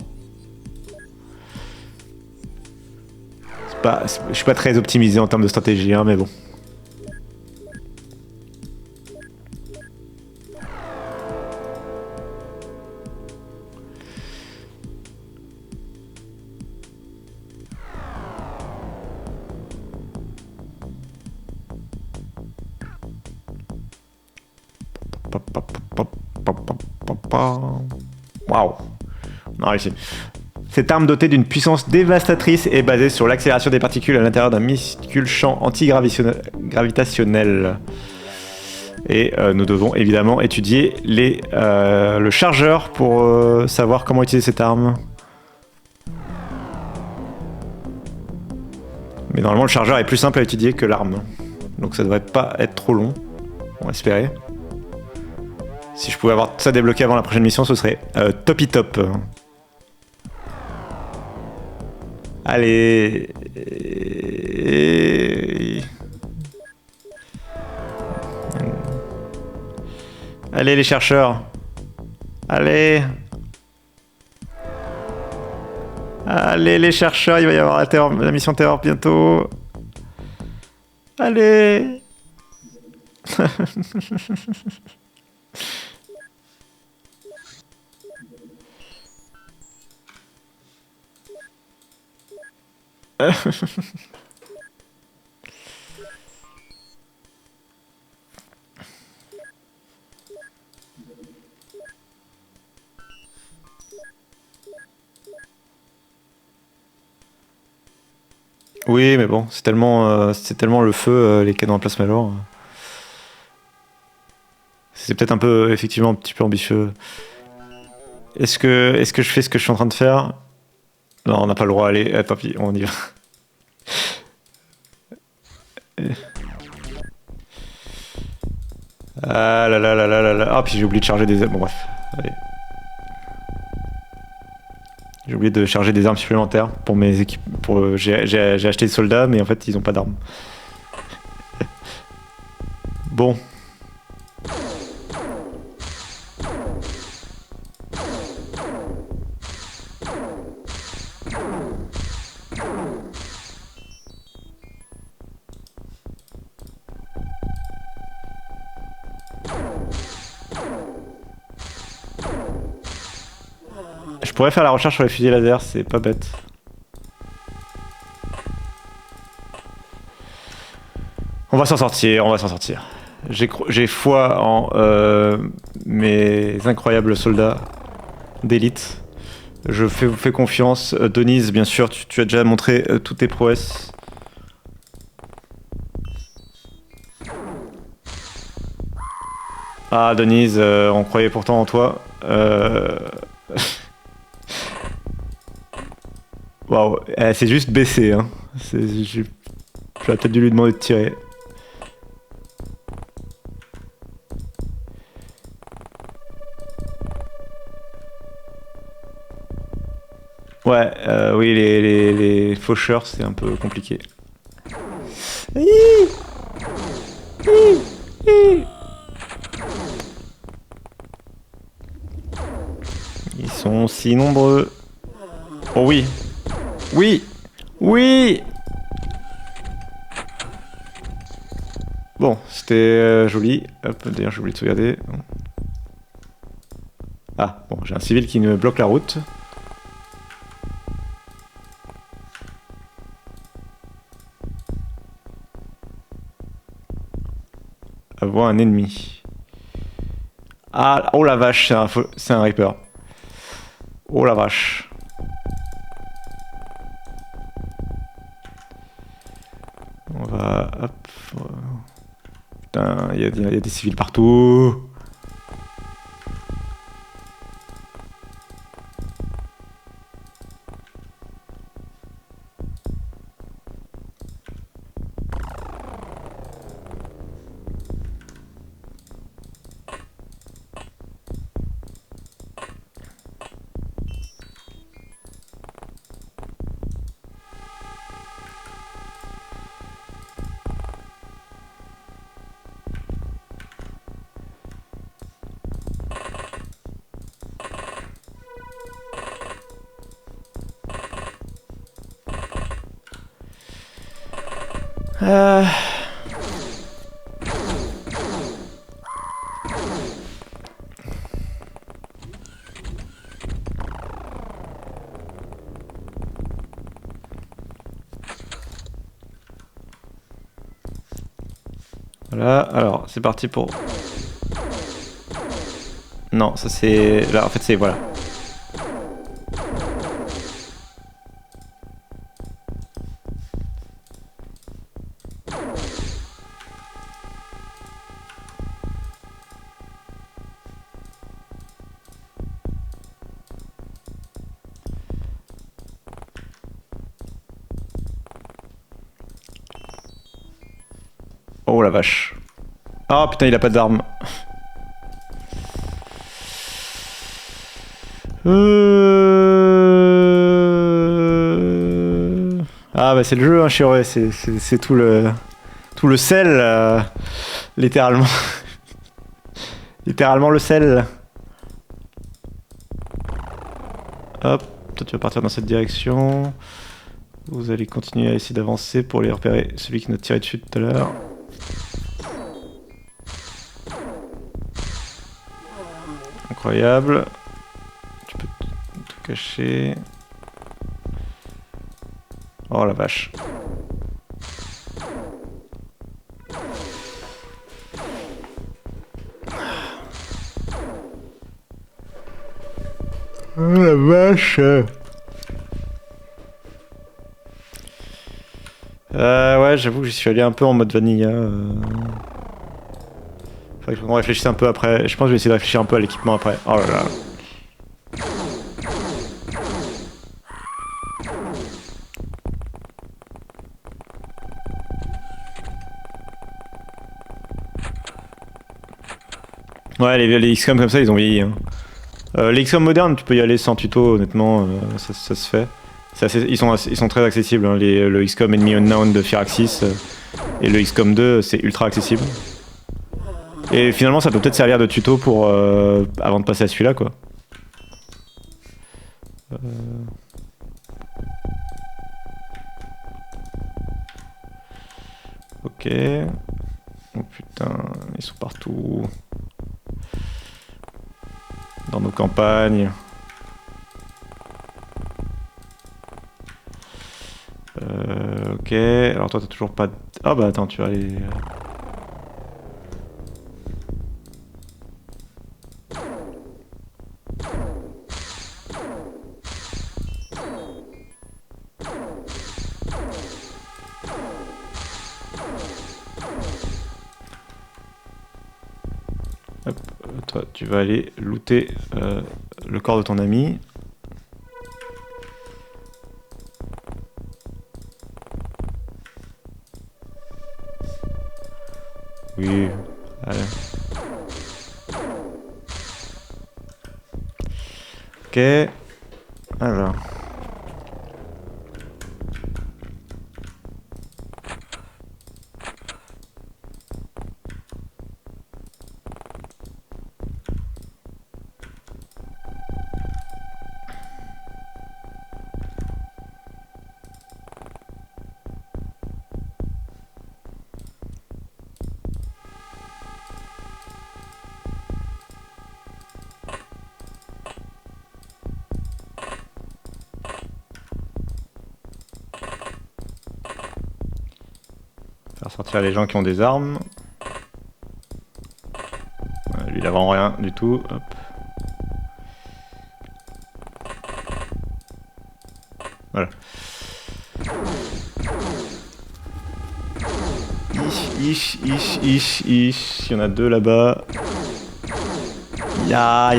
Je suis pas très optimisé en termes de stratégie, hein, mais bon. Waouh, on a réussi. Cette arme dotée d'une puissance dévastatrice est basée sur l'accélération des particules à l'intérieur d'un minuscule champ antigravitationnel. Et nous devons évidemment étudier le chargeur pour savoir comment utiliser cette arme. Mais normalement le chargeur est plus simple à étudier que l'arme. Donc ça devrait pas être trop long, on va espérer. Si je pouvais avoir tout ça débloqué avant la prochaine mission, ce serait topi top. Allez. Allez les chercheurs. Allez. Allez les chercheurs, il va y avoir la mission terror bientôt. Allez. Oui, mais bon, c'est tellement le feu, les canons à plasma lourd. C'est peut-être un peu, effectivement, un petit peu ambitieux. Est-ce que je fais ce que je suis en train de faire? Non, on n'a pas le droit. Allez, papy, on y va. Ah là là là là là là. Ah, puis j'ai oublié de charger des... Bon, bref. Allez. J'ai oublié de charger des armes supplémentaires pour mes équipes. J'ai acheté des soldats, mais en fait, ils ont pas d'armes. Bon. Je pourrais faire la recherche sur les fusils laser, c'est pas bête. On va s'en sortir, on va s'en sortir. J'ai foi en mes incroyables soldats d'élite. Je vous fais confiance. Denise, bien sûr, tu as déjà montré toutes tes prouesses. Ah, Denise, on croyait pourtant en toi. Waouh, elle s'est juste baissée. Hein. J'aurais peut-être dû lui demander de tirer. Ouais, oui, les faucheurs, c'est un peu compliqué. Ils sont si nombreux. Oh oui. Oui. Oui. Bon, c'était joli. Hop, d'ailleurs, j'ai oublié de sauvegarder. Ah, bon, j'ai un civil qui me bloque la route. Avoir un ennemi. Ah, oh la vache, c'est un Reaper. Oh la vache. On va... Hop. Putain, il y a des civils partout. Euh... Voilà, alors c'est parti pour... Non, ça c'est... Là en fait c'est... Voilà. Oh la vache. Ah putain, il a pas d'arme. Ah bah c'est le jeu, hein, Chioré, c'est tout le sel, littéralement. Littéralement le sel. Hop, toi tu vas partir dans cette direction. Vous allez continuer à essayer d'avancer pour les repérer. Celui qui nous a tiré dessus tout à l'heure. Incroyable. Tu peux tout cacher. Oh la vache. Oh la vache. Ouais, j'avoue que j'y suis allé un peu en mode vanilla. Faudrait que je réfléchisse un peu après. Je pense que je vais essayer de réfléchir un peu à l'équipement après. Oh là là. Ouais, les XCOM comme ça, ils ont vieilli. Hein. Les XCOM modernes, tu peux y aller sans tuto, honnêtement, ça se fait. Ils sont très accessibles. Hein. Le XCOM Enemy Unknown de Firaxis et le XCOM 2, c'est ultra accessible. Et finalement, ça peut peut-être servir de tuto pour avant de passer à celui-là, quoi. Ok. Oh putain, ils sont partout. Dans nos campagnes. Ok, alors toi t'as toujours pas de... Ah bah attends, tu vas aller... Hop, toi tu vas aller looter le corps de ton ami. Oui, allez. Ok, alors... Faire sortir les gens qui ont des armes. Lui il a vraiment rien du tout. Hop. Voilà. Ish. Il y en a deux là-bas. Ya.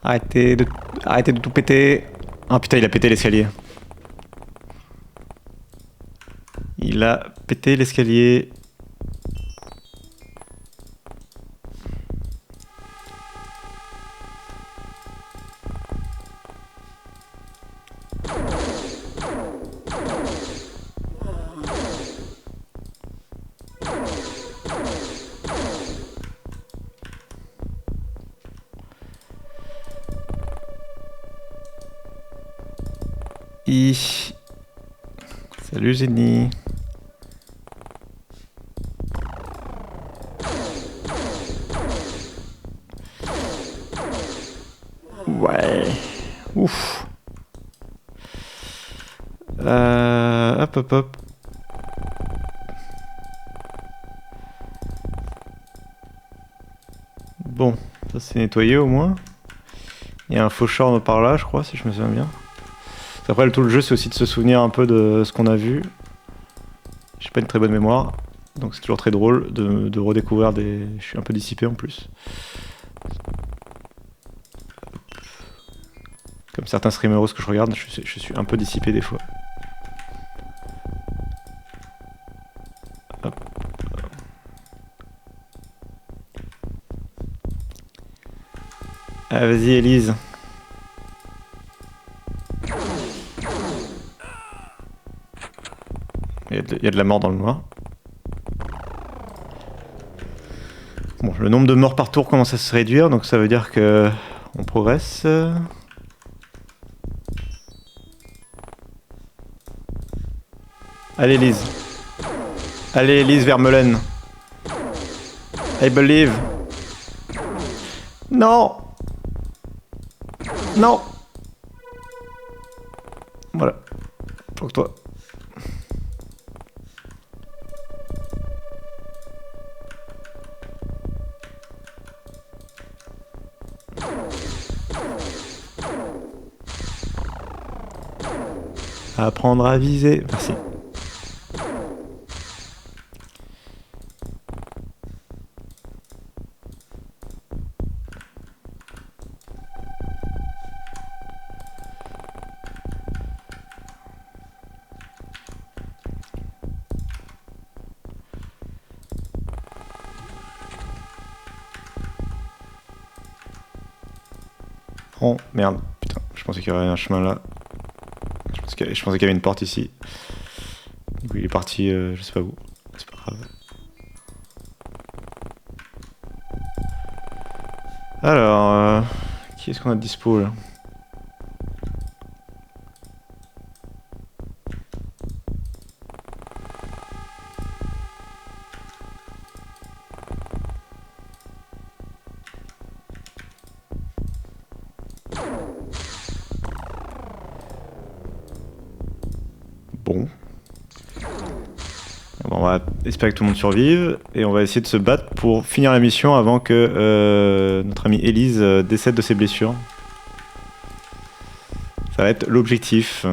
Arrêtez de tout péter. Ah putain, il a pété l'escalier. Il a pété l'escalier. Salut Zedny. Ouais. Ouf. Hop hop hop. Bon, ça c'est nettoyé au moins. Il y a un faucheur par là, je crois, si je me souviens bien. Après, tout le jeu, c'est aussi de se souvenir un peu de ce qu'on a vu. J'ai pas une très bonne mémoire, donc c'est toujours très drôle de redécouvrir des... Je suis un peu dissipé en plus. Comme certains streameros que je regarde, je suis un peu dissipé des fois. Hop. Ah, vas-y, Elise. Il y a de la mort dans le noir. Bon, le nombre de morts par tour commence à se réduire, donc ça veut dire que on progresse. Allez, Elise. Allez, Elise Vermeulen. I believe. Non. Non. Voilà. Faut que toi. Apprendre à viser. Merci. Oh merde, putain, je pensais qu'il y aurait un chemin là. Je pensais qu'il y avait une porte ici. Du coup il est parti, je sais pas où. C'est pas grave. Alors, qui est-ce qu'on a de dispo là? Bon. Bon, on va espérer que tout le monde survive et on va essayer de se battre pour finir la mission avant que notre amie Elise décède de ses blessures. Ça va être l'objectif.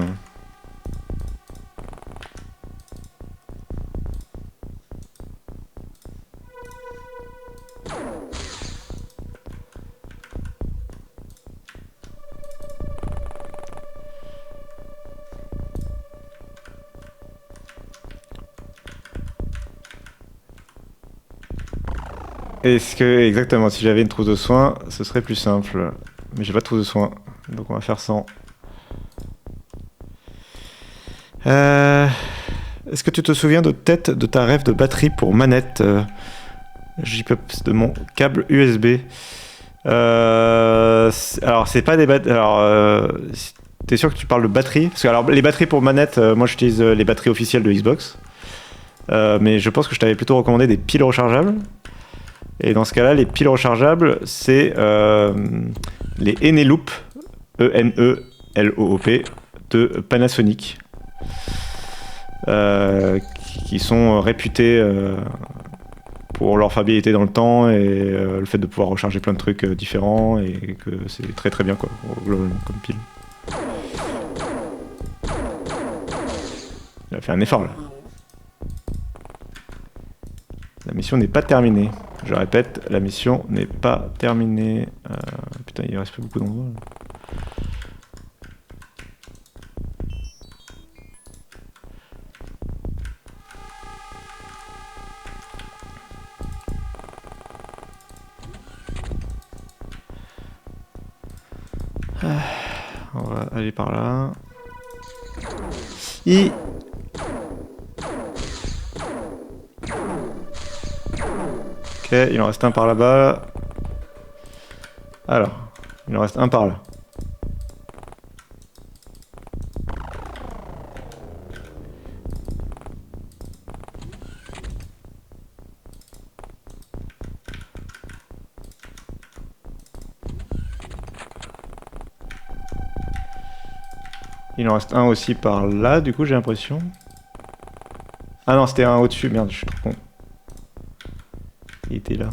Est-ce que, exactement, si j'avais une trousse de soins, ce serait plus simple. Mais j'ai pas de trousse de soins, donc on va faire sans. Est-ce que tu te souviens de tête de ta rêve de batterie pour manette de mon câble USB. Alors, c'est pas des batteries. Alors, t'es sûr que tu parles de batterie? Parce que alors, les batteries pour manette, moi j'utilise les batteries officielles de Xbox. Mais je pense que je t'avais plutôt recommandé des piles rechargeables. Et dans ce cas-là, les piles rechargeables, c'est les Eneloop, E-N-E-L-O-O-P, de Panasonic, qui sont réputés pour leur fiabilité dans le temps et le fait de pouvoir recharger plein de trucs différents et que c'est très très bien quoi, globalement, comme pile. Il a fait un effort là. La mission n'est pas terminée. Je répète, la mission n'est pas terminée. Putain, il reste plus beaucoup d'endroits. On va aller par là. Ok, il en reste un par là-bas. Alors, il en reste un par là. Il en reste un aussi par là, du coup, j'ai l'impression. Ah non, c'était un au-dessus. Merde, je suis trop con. Il était là.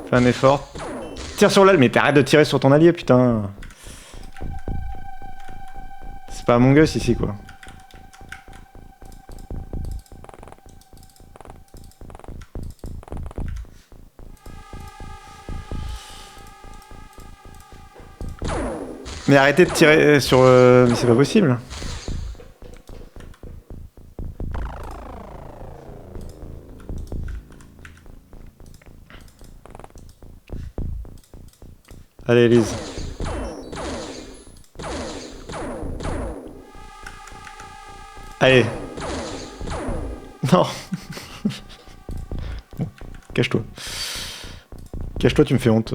Fais un effort. Tire sur l'aile, mais t'arrêtes de tirer sur ton allié, putain. C'est pas Among Us ici, quoi. Mais arrêtez de tirer sur... Mais c'est pas possible. Allez, Elise. Allez. Non. Bon, cache-toi. Cache-toi, tu me fais honte.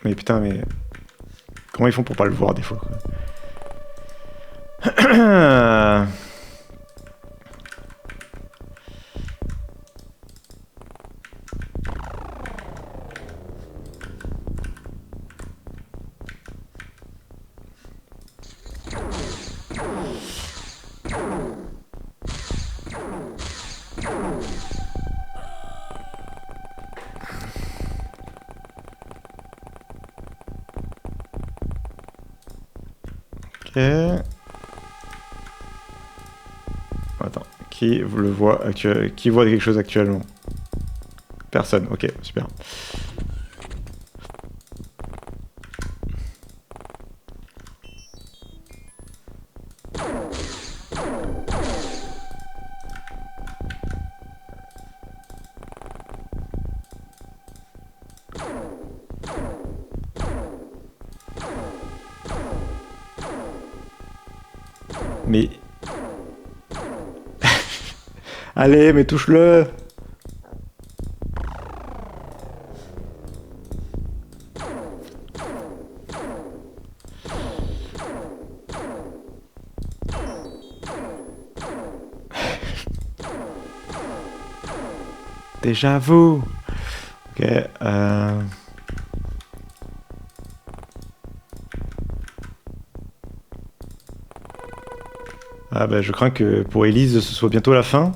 Mais putain, mais... Comment ils font pour pas le voir des fois, quoi. Ok. Attends, qui le voit qui voit quelque chose actuellement? Personne, ok, super. Mais... Allez, mais touche-le! Déjà vous! Ok, Ah bah je crains que pour Elise ce soit bientôt la fin.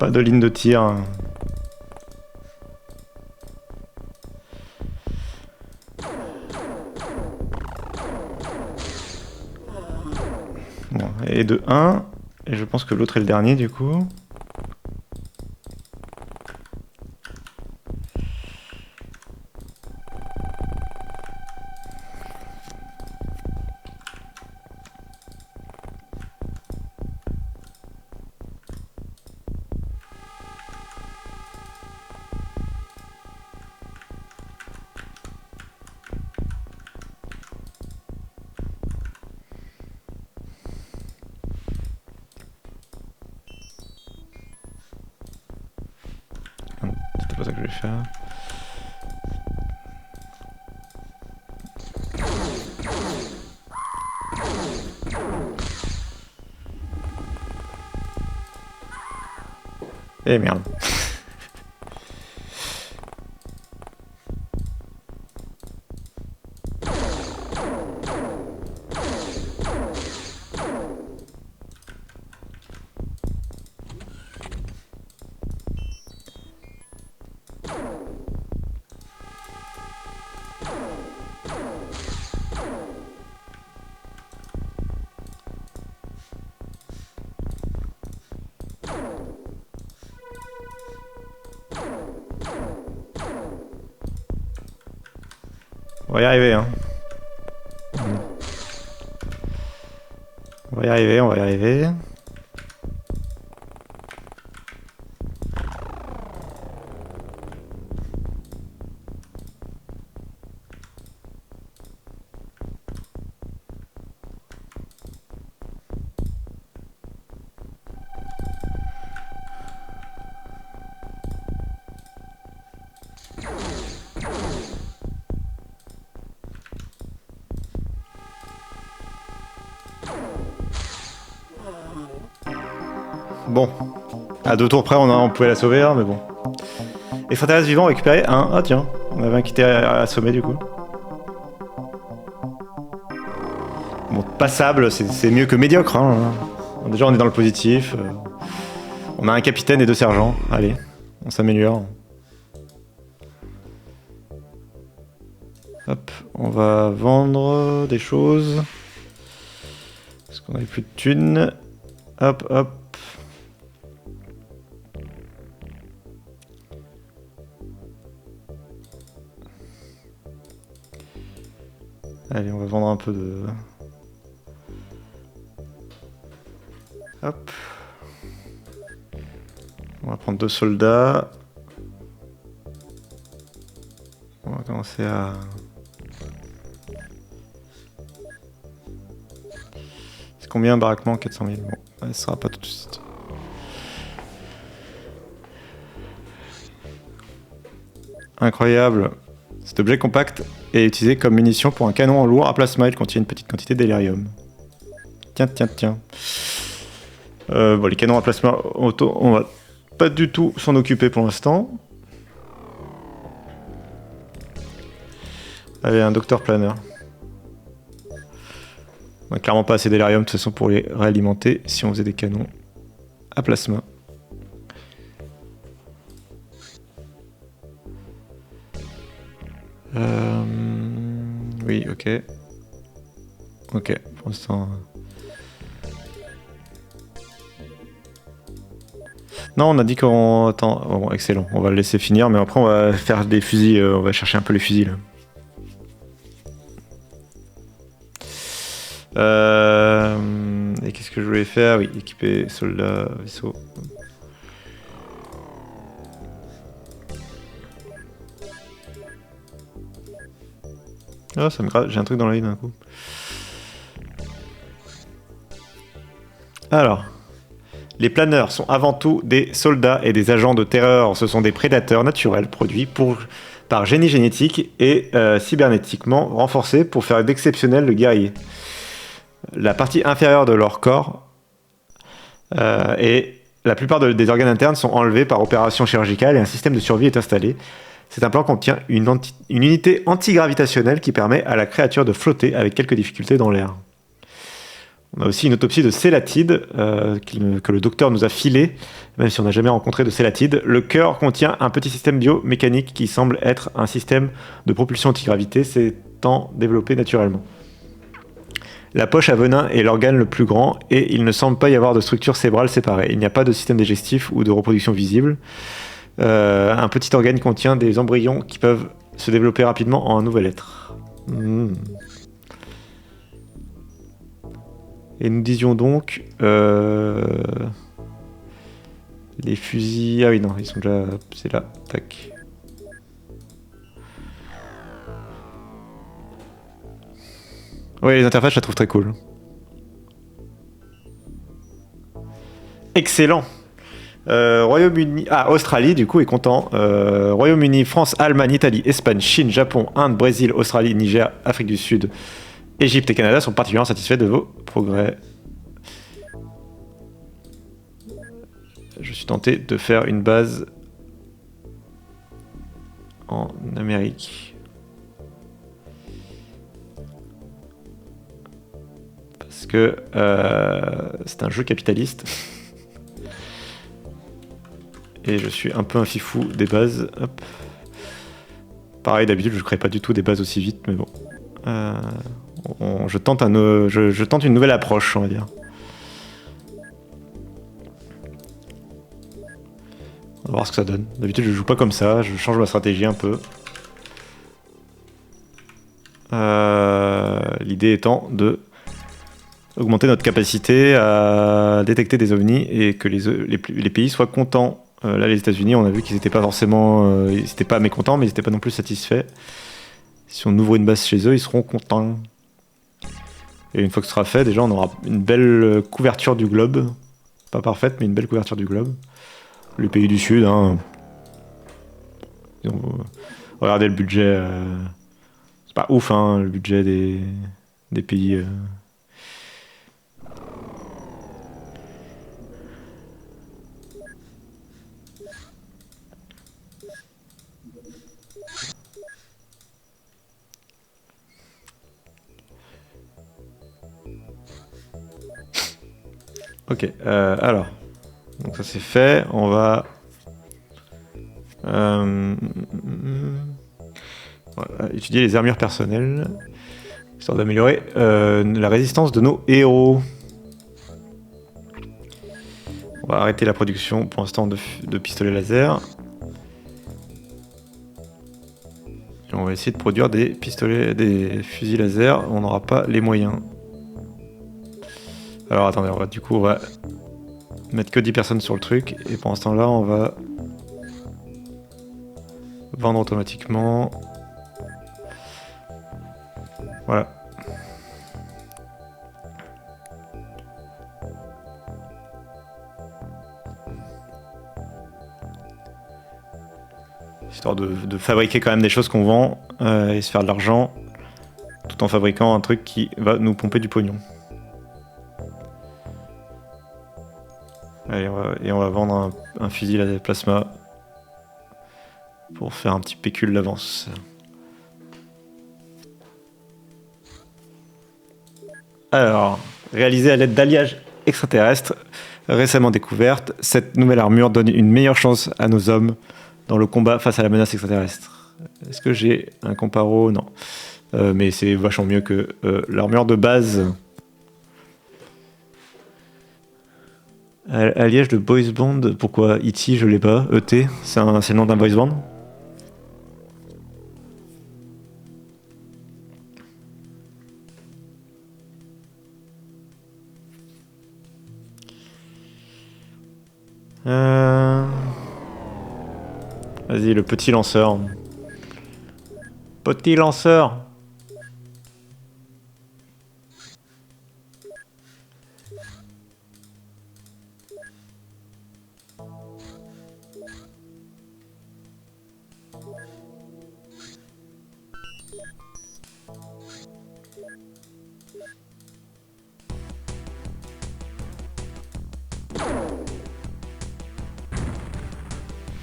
Pas de ligne de tir. Bon, et de 1. Et je pense que l'autre est le dernier du coup. C'était pas ça que je voulais faire. Eh merde. On va y arriver, hein. On va y arriver, on va y arriver. Bon, à 2 tours près, on pouvait la sauver, hein, mais bon. Extraterrestre vivant récupéré un. Ah tiens, on avait un qui était assommé du coup. Bon, passable, c'est mieux que médiocre. Hein. Déjà, on est dans le positif. On a un capitaine et 2 sergents. Allez, on s'améliore. Hop, on va vendre des choses. Parce qu'on n'avait plus de thunes. Hop, hop. Allez, on va vendre un peu de... Hop. On va prendre 2 soldats. On va commencer à... C'est combien un baraquement? 400 000. Bon, ouais, ça sera pas tout de suite. Incroyable. Cet objet compact est utilisé comme munition pour un canon en lourd à plasma. Il contient une petite quantité d'hélérium. Tiens, tiens, tiens. Bon, les canons à plasma auto, on va pas du tout s'en occuper pour l'instant. Allez, un docteur planeur. On a clairement pas assez d'hélérium de toute façon pour les réalimenter si on faisait des canons à plasma. Oui, ok. Ok, pour l'instant... Non, on a dit qu'on... Attends, bon, excellent. On va le laisser finir, mais après on va faire des fusils, on va chercher un peu les fusils là. Et qu'est-ce que je voulais faire? Oui, équiper soldats, vaisseaux. Ah, ça me gratte, j'ai un truc dans l'œil d'un coup. Alors, les planeurs sont avant tout des soldats et des agents de terreur. Ce sont des prédateurs naturels produits par génie génétique et cybernétiquement renforcés pour faire d'exceptionnels guerriers. La partie inférieure de leur corps et la plupart des organes internes sont enlevés par opération chirurgicale et un système de survie est installé. Cet implant contient une unité antigravitationnelle qui permet à la créature de flotter avec quelques difficultés dans l'air. On a aussi une autopsie de Célatide que le docteur nous a filé, même si on n'a jamais rencontré de Célatide. Le cœur contient un petit système biomécanique qui semble être un système de propulsion antigravité s'étant développé naturellement. La poche à venin est l'organe le plus grand et il ne semble pas y avoir de structure cérébrale séparée. Il n'y a pas de système digestif ou de reproduction visible. Un petit organe contient des embryons qui peuvent se développer rapidement en un nouvel être. Et nous disions donc... les fusils... Ah oui, non, ils sont déjà... C'est là, tac. Ouais, les interfaces, je la trouve très cool. Excellent. Royaume-Uni... Ah, Australie, du coup, est content. Royaume-Uni, France, Allemagne, Italie, Espagne, Chine, Japon, Inde, Brésil, Australie, Niger, Afrique du Sud, Égypte et Canada sont particulièrement satisfaits de vos progrès. Je suis tenté de faire une base en Amérique. Parce que c'est un jeu capitaliste. Et je suis un peu un fifou des bases. Hop. Pareil, d'habitude, je ne crée pas du tout des bases aussi vite, mais bon. Je tente une nouvelle approche, on va dire. On va voir ce que ça donne. D'habitude, je joue pas comme ça, je change ma stratégie un peu. L'idée étant de augmenter notre capacité à détecter des ovnis et que les pays soient contents. Là, les États-Unis, on a vu qu'ils n'étaient pas forcément, ils n'étaient pas mécontents, mais ils n'étaient pas non plus satisfaits. Si on ouvre une base chez eux, ils seront contents. Et une fois que ce sera fait, déjà, on aura une belle couverture du globe. Pas parfaite, mais une belle couverture du globe. Les pays du Sud, hein. Regardez le budget. C'est pas ouf, hein, le budget des pays. Ok, alors. Donc ça c'est fait. On va... voilà, étudier les armures personnelles, histoire d'améliorer la résistance de nos héros. On va arrêter la production pour l'instant de pistolets laser. Et on va essayer de produire des pistolets, des fusils laser. On n'aura pas les moyens. Alors attendez, on va mettre que 10 personnes sur le truc. Et pour l'instant là, on va vendre automatiquement. Voilà. Histoire de fabriquer quand même des choses qu'on vend et se faire de l'argent tout en fabriquant un truc qui va nous pomper du pognon. Allez, on va vendre un fusil à plasma pour faire un petit pécule d'avance. Alors, réalisé à l'aide d'alliages extraterrestres récemment découvertes, cette nouvelle armure donne une meilleure chance à nos hommes dans le combat face à la menace extraterrestre. Est-ce que j'ai un comparo? Non. Mais c'est vachement mieux que l'armure de base. Alliage de boys band, pourquoi E.T. je l'ai pas? E.T. C'est le nom d'un boys band? Vas-y, le petit lanceur. Petit lanceur.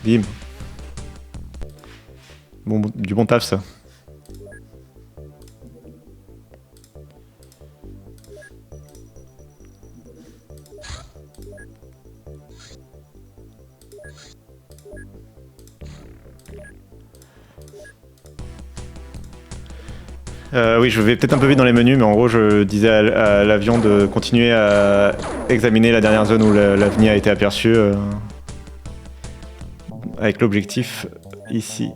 Bim. Bon, du bon taf ça. Oui, je vais peut-être un peu vite dans les menus, mais en gros, je disais à l'avion de continuer à examiner la dernière zone où l'avenir a été aperçu, avec l'objectif ici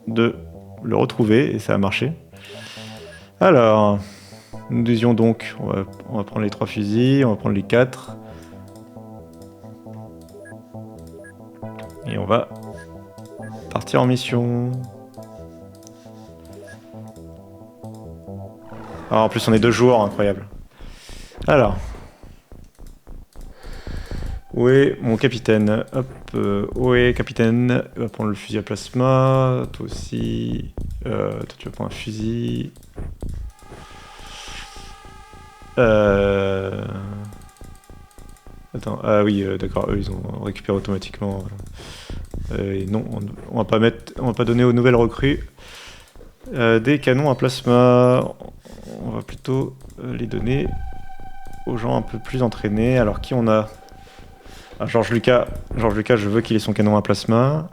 de le retrouver, et ça a marché. Alors, nous disions donc, on va prendre les 3 fusils, on va prendre les 4. Et on va partir en mission. Ah, en plus, on est 2 jours, incroyable. Alors. Où est mon capitaine? Hop, où est capitaine? Il va prendre le fusil à plasma. Toi aussi. Toi, tu vas prendre un fusil. Attends, ah oui, d'accord, eux ils ont récupéré automatiquement. Et non, on va pas donner aux nouvelles recrues des canons à plasma. On va plutôt les donner aux gens un peu plus entraînés. Alors qui on a? Ah, Georges Lucas, je veux qu'il ait son canon à plasma.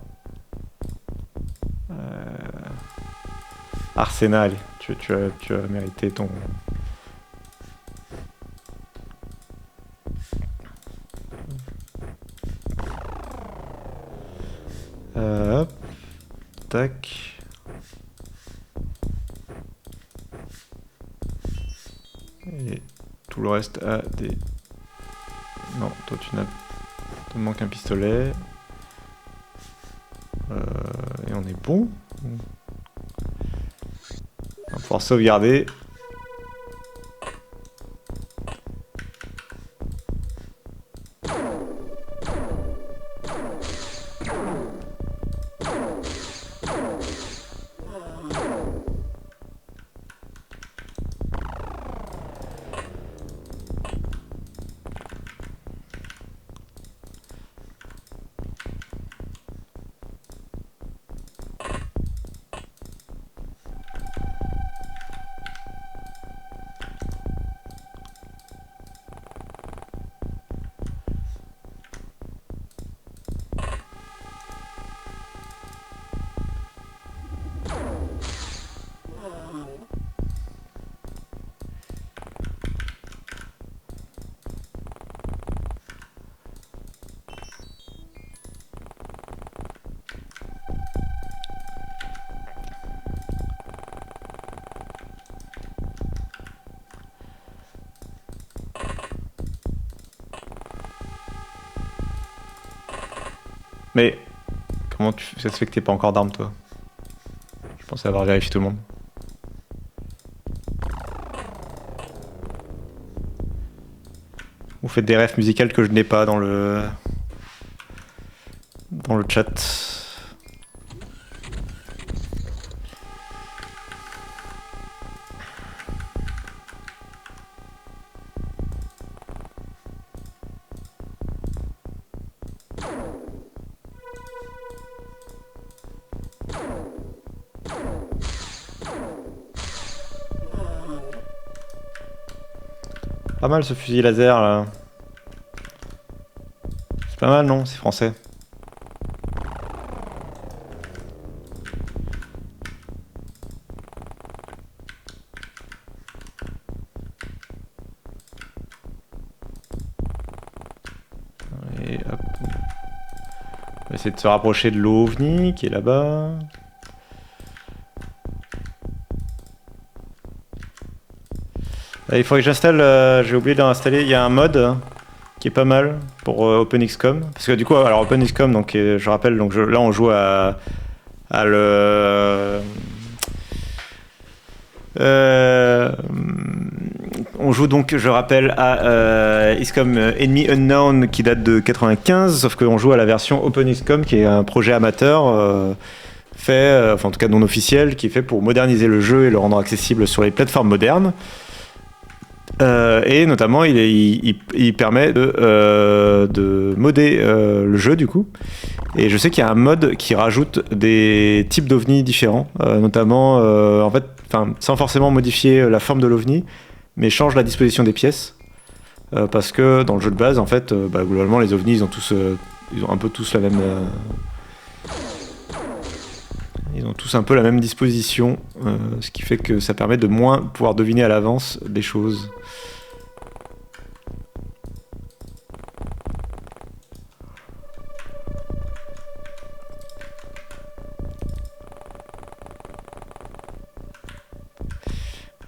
Arsenal, tu as mérité ton... Hop, tac. Et tout le reste a des... Non, toi tu n'as... Il manque un pistolet. Et on est bon. On va pouvoir sauvegarder. Mais comment ça se fait que t'es pas encore d'armes, toi? Je pensais avoir vérifié tout le monde. Vous faites des refs musicales que je n'ai pas dans le chat. Pas mal ce fusil laser là. C'est pas mal, non? C'est français. Et hop. On va essayer de se rapprocher de l'OVNI qui est là-bas. Il faudrait que j'installe, j'ai oublié d'installer, il y a un mode qui est pas mal pour OpenXCOM. Parce que du coup, alors OpenXCOM, donc, je rappelle, donc là on joue à le... on joue donc, je rappelle, à XCOM Enemy Unknown qui date de 95, sauf qu'on joue à la version OpenXCOM qui est un projet amateur fait, enfin en tout cas non officiel, qui est fait pour moderniser le jeu et le rendre accessible sur les plateformes modernes. Et notamment, il permet de modder le jeu du coup. Et je sais qu'il y a un mode qui rajoute des types d'ovnis différents, notamment, en fait, sans forcément modifier la forme de l'ovni, mais change la disposition des pièces. Parce que dans le jeu de base, en fait, globalement, les ovnis, ils ont un peu tous la même. Ils ont tous un peu la même disposition, ce qui fait que ça permet de moins pouvoir deviner à l'avance des choses.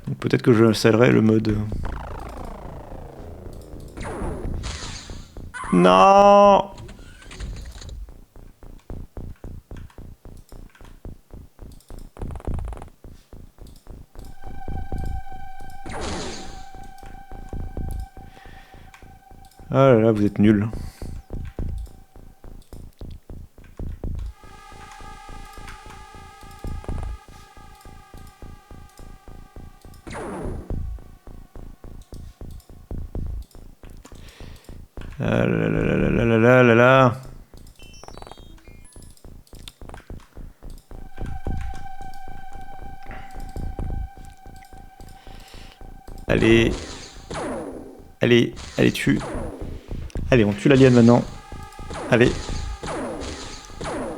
Donc peut-être que je installerai le mode... Non! Ah là là, vous êtes nuls. Ah là là là là là là là là. Allez. Allez, allez, tue. Allez, on tue l'alien maintenant. Allez.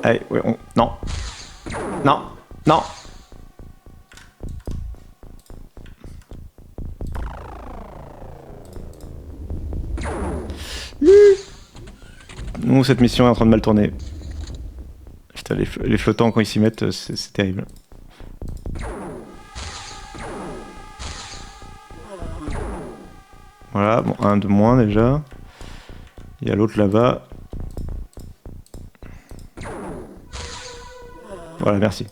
Allez, ouais, Non. Non. Non. Nous, cette mission est en train de mal tourner. Putain, les flottants, quand ils s'y mettent, c'est terrible. Voilà, bon, un de moins déjà. Il y a l'autre là-bas. Voilà, merci.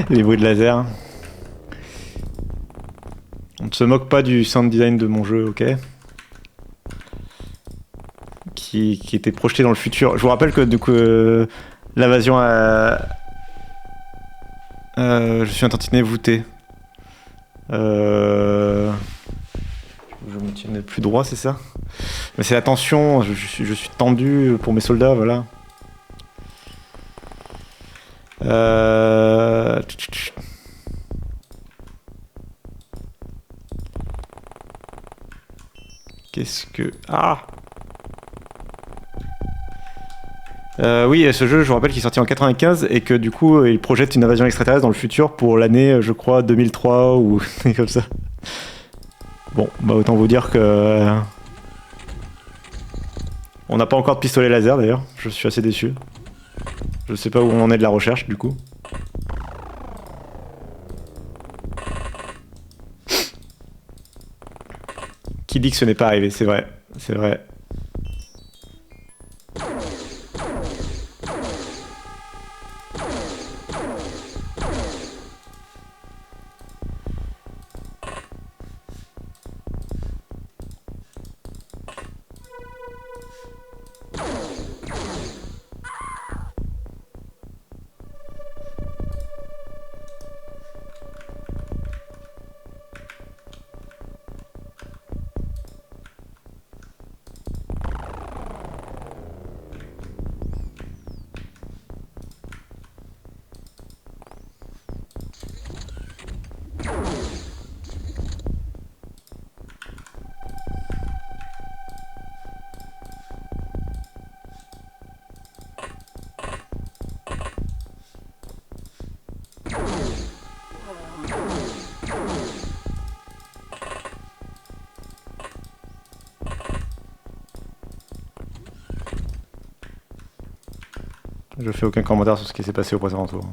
Les bruits de laser. On ne se moque pas du sound design de mon jeu, ok? Qui était projeté dans le futur. Je vous rappelle que du coup, l'invasion a... je suis un tantinet voûté. Je me tiens plus droit, c'est ça? Mais c'est la tension, je suis tendu pour mes soldats, voilà. Qu'est-ce que... Ah! Oui, ce jeu, je vous rappelle qu'il est sorti en 95 et que du coup, il projette une invasion extraterrestre dans le futur pour l'année, je crois, 2003 ou comme ça. Bon, bah autant vous dire que... On n'a pas encore de pistolet laser d'ailleurs, je suis assez déçu. Je sais pas où on en est de la recherche du coup. Qui dit que ce n'est pas arrivé? C'est vrai, c'est vrai. Je fais aucun commentaire sur ce qui s'est passé au précédent tour.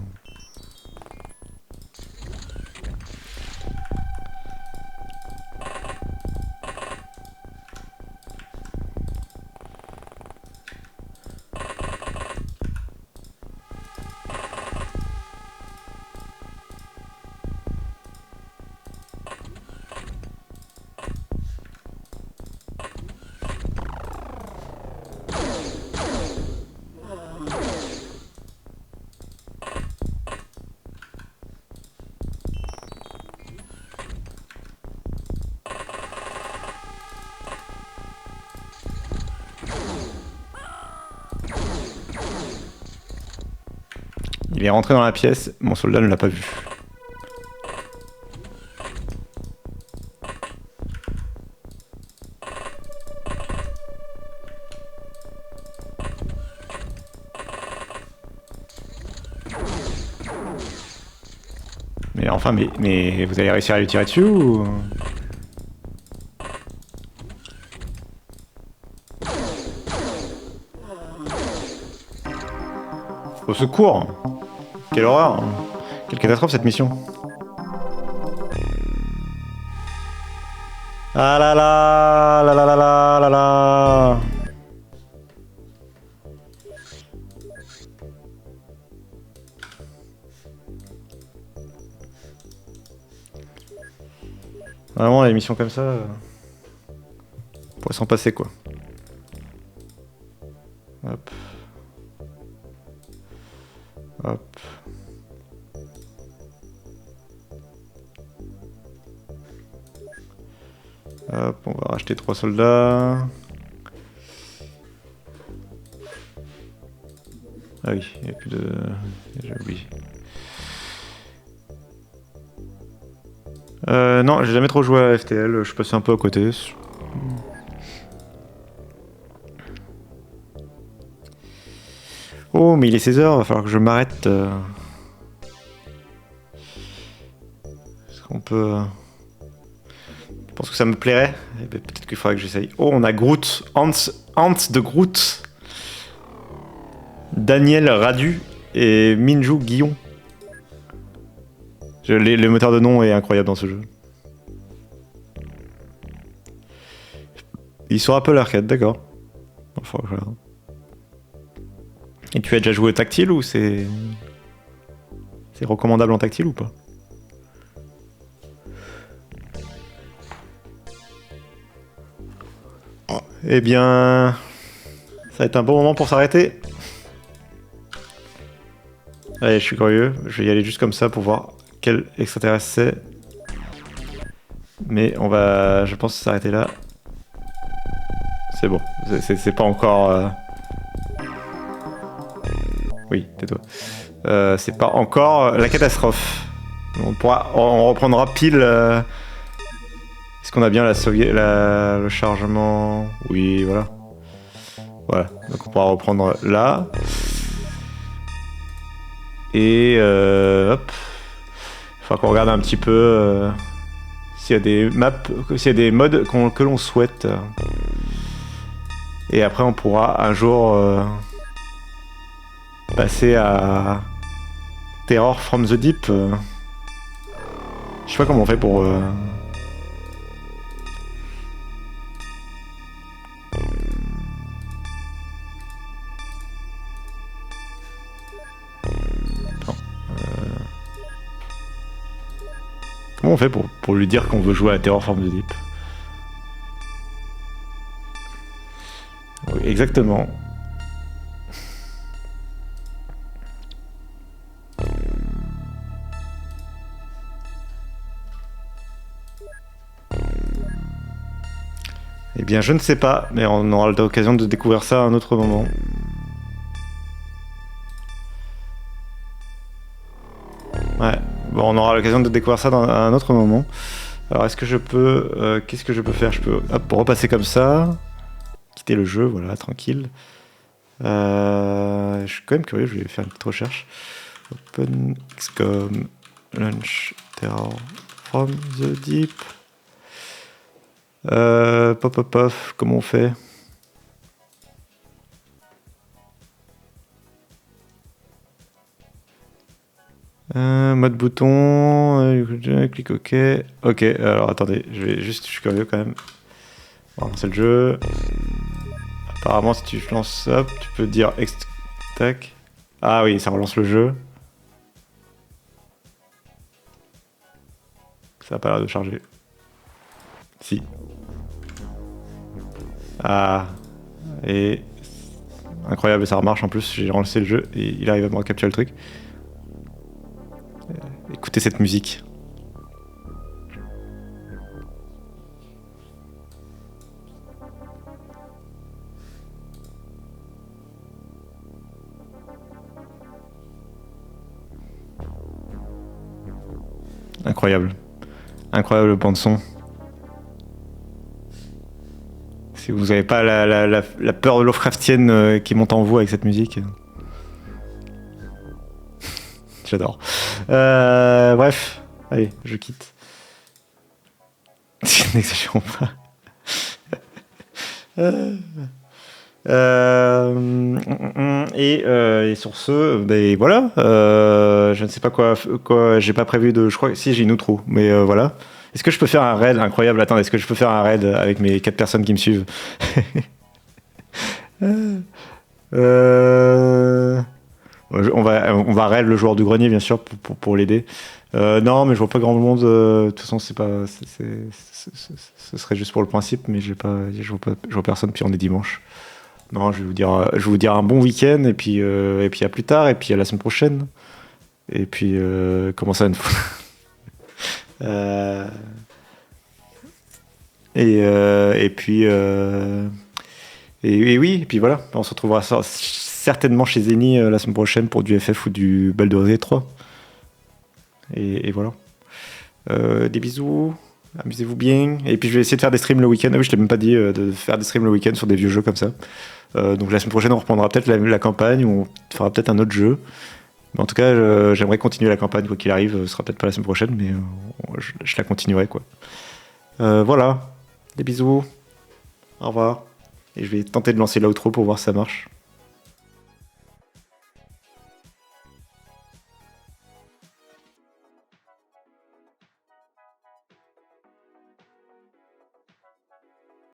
Il est rentré dans la pièce, mon soldat ne l'a pas vu. Mais enfin, mais vous allez réussir à lui tirer dessus ou... Au secours! Quelle horreur! Quelle catastrophe cette mission! Ah là là là là là là là là! Vraiment, les missions comme ça, on pourrait s'en passer quoi. Hop. Hop. Hop, on va racheter 3 soldats. Ah oui, il n'y a plus de... J'ai oublié. Non, j'ai jamais trop joué à FTL, je suis passé un peu à côté. Oh, mais il est 16h, va falloir que je m'arrête. Est-ce qu'on peut... Je pense que ça me plairait. Eh ben, peut-être qu'il faudrait que j'essaye. Oh, on a Groot. Hans de Groot. Daniel Radu et Minju Guillon. Le moteur de nom est incroyable dans ce jeu. Ils sont Apple Arcade, d'accord. Enfin, voilà. Et tu as déjà joué au tactile ou c'est recommandable en tactile ou pas? Eh bien, ça va être un bon moment pour s'arrêter. Allez, je suis curieux. Je vais y aller juste comme ça pour voir quel extraterrestre c'est. Mais on va, je pense, s'arrêter là. C'est bon. C'est pas encore... Oui, tais-toi. C'est pas encore la catastrophe. On reprendra pile... Est-ce qu'on a bien le chargement? Oui, voilà. Voilà, donc on pourra reprendre là. Et hop. Il faudra qu'on regarde un petit peu s'il y a des maps, s'il y a des modes que l'on souhaite. Et après on pourra un jour... passer à Terror from the Deep. Je sais pas comment on fait pour... Comment on fait pour lui dire qu'on veut jouer à Terror from the Deep? Oui, exactement. Eh bien, je ne sais pas, mais on aura l'occasion de découvrir ça à un autre moment. Ouais, bon, on aura l'occasion de découvrir ça à un autre moment. Alors, est-ce que je peux... Qu'est-ce que je peux faire? Je peux repasser comme ça, quitter le jeu, voilà, tranquille. Je suis quand même curieux, je vais faire une petite recherche. Open XCOM Launch Terror from the Deep. Pop, comment on fait? Mode bouton, clique OK. OK, alors attendez, je suis curieux quand même. On va lancer le jeu. Apparemment, si tu lances up, tu peux dire tac. Ah oui, ça relance le jeu. Ça a pas l'air de charger. Si. Ah. Et... Incroyable, ça remarche en plus. J'ai relancé le jeu et il arrive à me recapturer le truc. Écoutez cette musique. Incroyable. Incroyable bande son. Si vous n'avez pas la peur de Lovecraftienne qui monte en vous avec cette musique. J'adore. Bref, allez, je quitte. N'exagérons pas. Et sur ce, ben voilà. Je ne sais pas quoi. J'ai pas prévu de. Je crois que si j'ai une outro, mais voilà. Est-ce que je peux faire un raid incroyable? Attends, est-ce que je peux faire un raid avec mes 4 personnes qui me suivent? On va raid le joueur du grenier, bien sûr, pour l'aider. Non, mais je vois pas grand monde. De toute façon, c'est pas. Ce serait juste pour le principe, mais je vois personne. Puis on est dimanche. Non, je vais vous dire un bon week-end et puis à plus tard et puis à la semaine prochaine. Et puis comment ça une fois et puis et oui, et puis voilà, on se retrouvera certainement chez Zeni la semaine prochaine pour du FF ou du Baldur's Gate 3. Et voilà. Des bisous, amusez-vous bien. Et puis je vais essayer de faire des streams le week-end. Ah oui, je t'ai même pas dit de faire des streams le week-end sur des vieux jeux comme ça. Donc la semaine prochaine, on reprendra peut-être la campagne ou on fera peut-être un autre jeu. Mais en tout cas, j'aimerais continuer la campagne, quoi qu'il arrive. Ce sera peut-être pas la semaine prochaine, mais je la continuerai, quoi. Voilà. Des bisous. Au revoir. Et je vais tenter de lancer l'outro pour voir si ça marche.